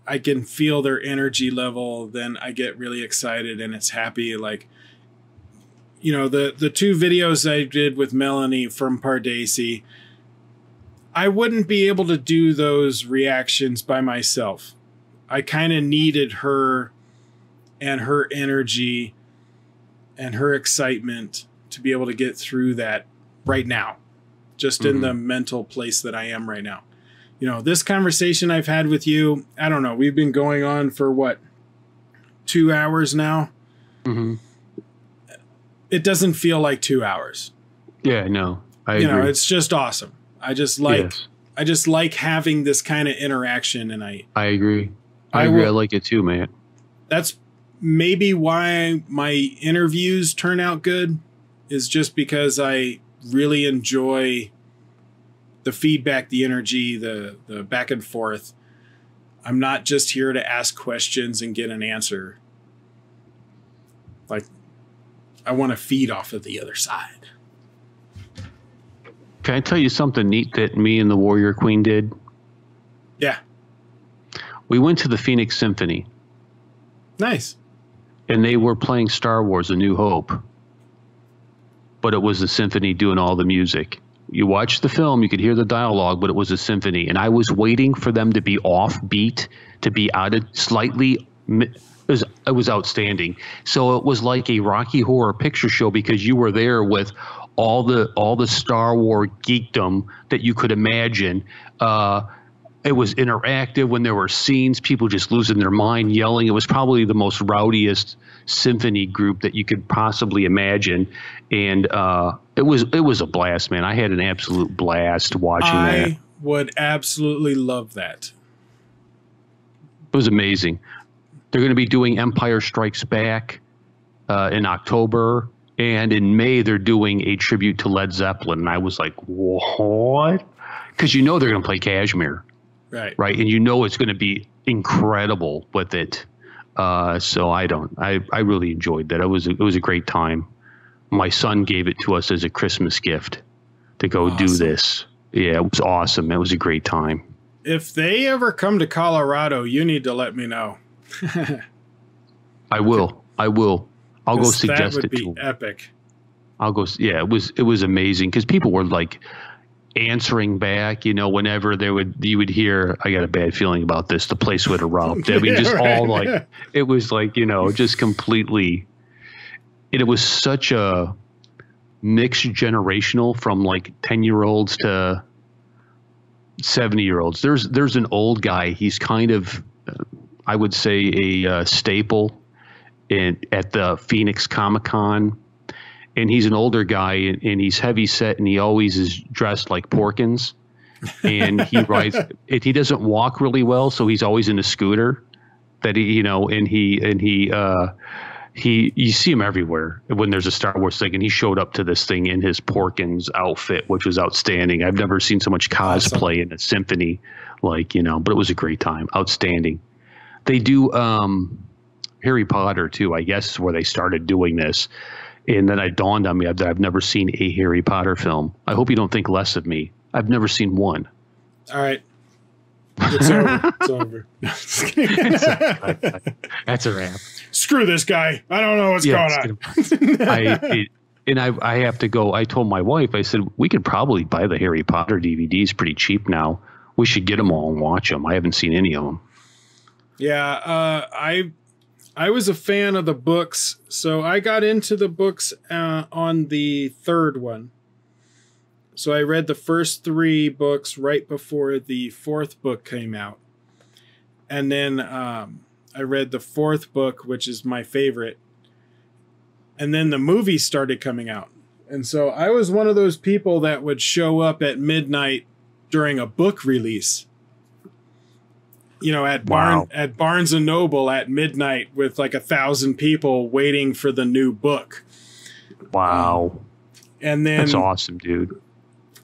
I can feel their energy level, then I get really excited and it's happy. Like, the two videos I did with Melanie from Pardesi, I wouldn't be able to do those reactions by myself. I kind of needed her and her energy and her excitement to be able to get through that right now, just in the mental place that I am right now. This conversation I've had with you, I don't know, we've been going on for what, 2 hours now? Mm-hmm. It doesn't feel like 2 hours. Yeah, no, I agree. It's just awesome. I just like having this kind of interaction, and I agree. I like it too, man. That's maybe why my interviews turn out good, is just because I really enjoy the feedback, the energy, the back and forth. I'm not just here to ask questions and get an answer. Like, I want to feed off of the other side. Can I tell you something neat that me and the Warrior Queen did? Yeah. We went to the Phoenix Symphony. Nice. and they were playing Star Wars: A New Hope, but it was the symphony doing all the music. You watch the film, you could hear the dialogue, but it was a symphony. And I was waiting for them to be offbeat, to be out of slightly. It was outstanding. So it was like a Rocky Horror Picture Show, because you were there with all the Star Wars geekdom that you could imagine. It was interactive. When there were scenes, people just losing their mind, yelling. It was probably the most rowdiest symphony group that you could possibly imagine, and it was a blast, man. I had an absolute blast watching that. I would absolutely love that. It was amazing. They're going to be doing Empire Strikes Back in October, and in May they're doing a tribute to Led Zeppelin. And I was like, what? Because they're going to play Kashmir. Right. And it's going to be incredible with it. So I really enjoyed that. It was a great time. My son gave it to us as a Christmas gift to go do this. Yeah, it was awesome. It was a great time. If they ever come to Colorado, you need to let me know. I will. I'll go suggest it to them. That would be epic. I'll go. Yeah, it was amazing, because people were like answering back, whenever you would hear, I got a bad feeling about this, the place would erupt. I mean, just all like, it was like, just completely, and it was such a mixed generational, from like 10-year-olds to 70-year-olds. There's an old guy. He's kind of, I would say, a staple at the Phoenix Comic-Con. And he's an older guy, and he's heavy set, and he always is dressed like Porkins. And he rides. He doesn't walk really well, so he's always in a scooter. That you see him everywhere when there's a Star Wars thing, and he showed up to this thing in his Porkins outfit, which was outstanding. I've never seen so much cosplay in a symphony, but it was a great time. Outstanding. They do Harry Potter too, I guess, is where they started doing this. And then it dawned on me that I've never seen a Harry Potter film. I hope you don't think less of me. I've never seen one. All right. It's over. It's over. That's a wrap. Screw this guy. I don't know what's going on. I have to go. I told my wife, I said, we could probably buy the Harry Potter DVDs pretty cheap now. We should get them all and watch them. I haven't seen any of them. Yeah, I was a fan of the books, so I got into the books on the third one. So I read the first 3 books right before the 4th book came out. And then I read the 4th book, which is my favorite. And then the movie started coming out. And so I was one of those people that would show up at midnight during a book release. At Barnes and Noble at midnight with like 1,000 people waiting for the new book. Wow. And then that's awesome, dude.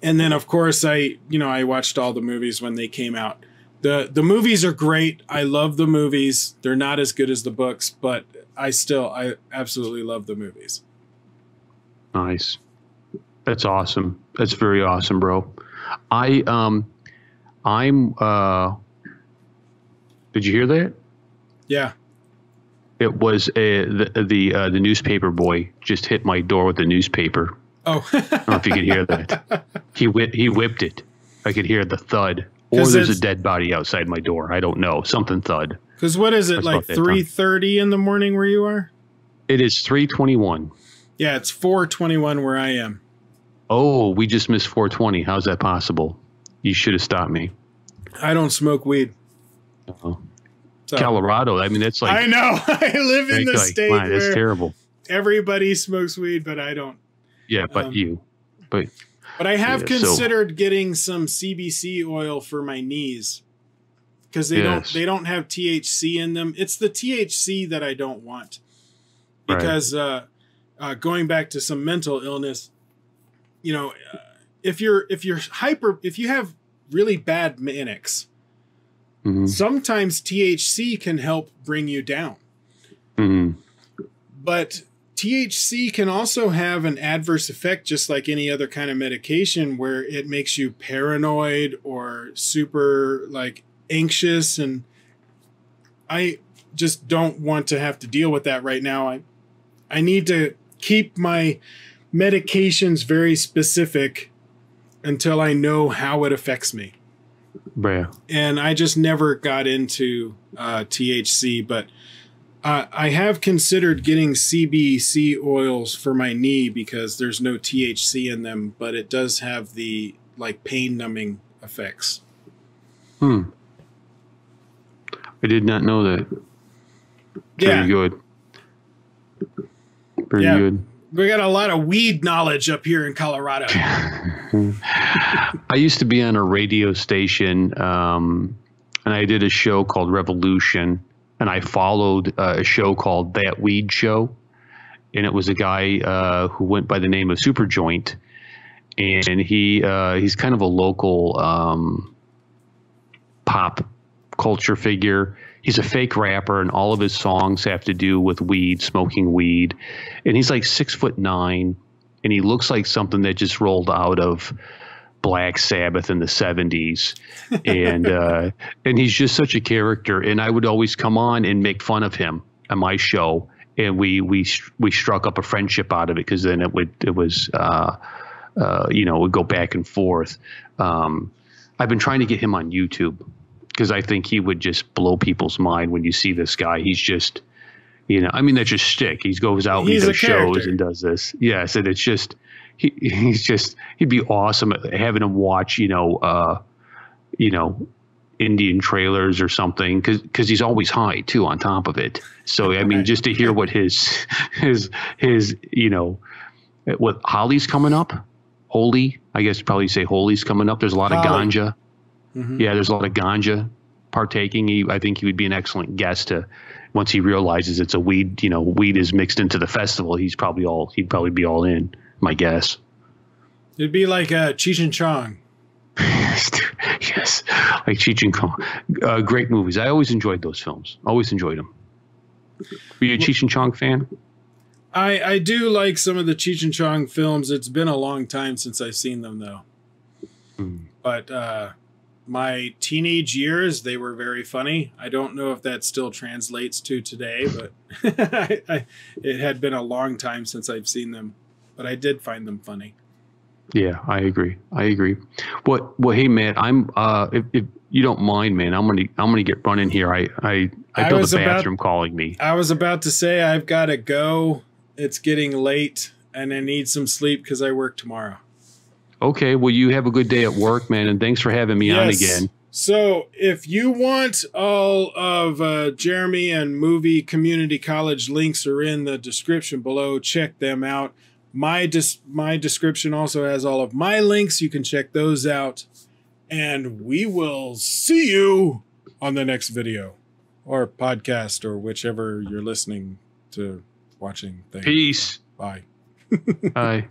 And then of course I watched all the movies when they came out. The movies are great. I love the movies. They're not as good as the books, but I absolutely love the movies. Nice. That's awesome. That's very awesome, bro. Did you hear that? Yeah. It was the newspaper boy just hit my door with the newspaper. Oh. I don't know if you could hear that. He whipped it. I could hear the thud. Or there's a dead body outside my door. I don't know. Something thud. Because what is it, like 3:30 in the morning where you are? It is 3:21. Yeah, it's 4:21 where I am. Oh, we just missed 4:20. How's that possible? You should have stopped me. I don't smoke weed. Uh-oh. So, Colorado. I mean, that's like, I know. I live in the state where that's terrible. Everybody smokes weed, but I don't. Yeah, but But I have considered getting some CBC oil for my knees because they don't have THC in them. It's the THC that I don't want because going back to some mental illness, if you have really bad manics. Mm-hmm. Sometimes THC can help bring you down. Mm-hmm. But THC can also have an adverse effect, just like any other kind of medication, where it makes you paranoid or super like anxious. And I just don't want to have to deal with that right now. I need to keep my medications very specific until I know how it affects me. Yeah. And I just never got into THC, but I have considered getting CBC oils for my knee because there's no THC in them, but it does have the like pain numbing effects. I did not know that. Very good. Pretty good. We got a lot of weed knowledge up here in Colorado. I used to be on a radio station, and I did a show called Revolution, and I followed a show called That Weed Show, and it was a guy who went by the name of Super Joint, and he's kind of a local pop culture figure. He's a fake rapper, and all of his songs have to do with weed, smoking weed. And he's like 6'9", and he looks like something that just rolled out of Black Sabbath in the 70s. And he's just such a character. And I would always come on and make fun of him on my show, and we struck up a friendship out of it, because then it would go back and forth. I've been trying to get him on YouTube, because I think he would just blow people's mind when you see this guy. He's just, I mean, that's just shtick. He goes out and he does shows and does this. Yes, and it's just, he'd be awesome at having him watch, Indian trailers or something, because he's always high too on top of it. So I mean, just to hear what his what Holi's coming up, Holy, I guess you'd probably say Holy's coming up. There's a lot of ganja. Mm-hmm. Yeah, there's a lot of ganja partaking. I think he would be an excellent guest to, once he realizes it's a weed, weed is mixed into the festival. He'd probably be all in, my guess. It'd be like Cheech and Chong. Yes, like Cheech and Chong. Great movies. I always enjoyed those films. Always enjoyed them. Were you a Cheech and Chong fan? I do like some of the Cheech and Chong films. It's been a long time since I've seen them, though. But my teenage years, they were very funny. I don't know if that still translates to today, but it had been a long time since I've seen them. But I did find them funny. Yeah, I agree. Well, hey, man, I'm if you don't mind, man, I'm gonna get running here. I feel the bathroom calling me. I was about to say I've got to go. It's getting late, and I need some sleep because I work tomorrow. Okay, well, you have a good day at work, man, and thanks for having me on again. So if you want all of Jeremy and Movie Community College links are in the description below. Check them out. My description also has all of my links. You can check those out. And we will see you on the next video or podcast or whichever you're listening to, watching thing. Peace. Bye. Bye.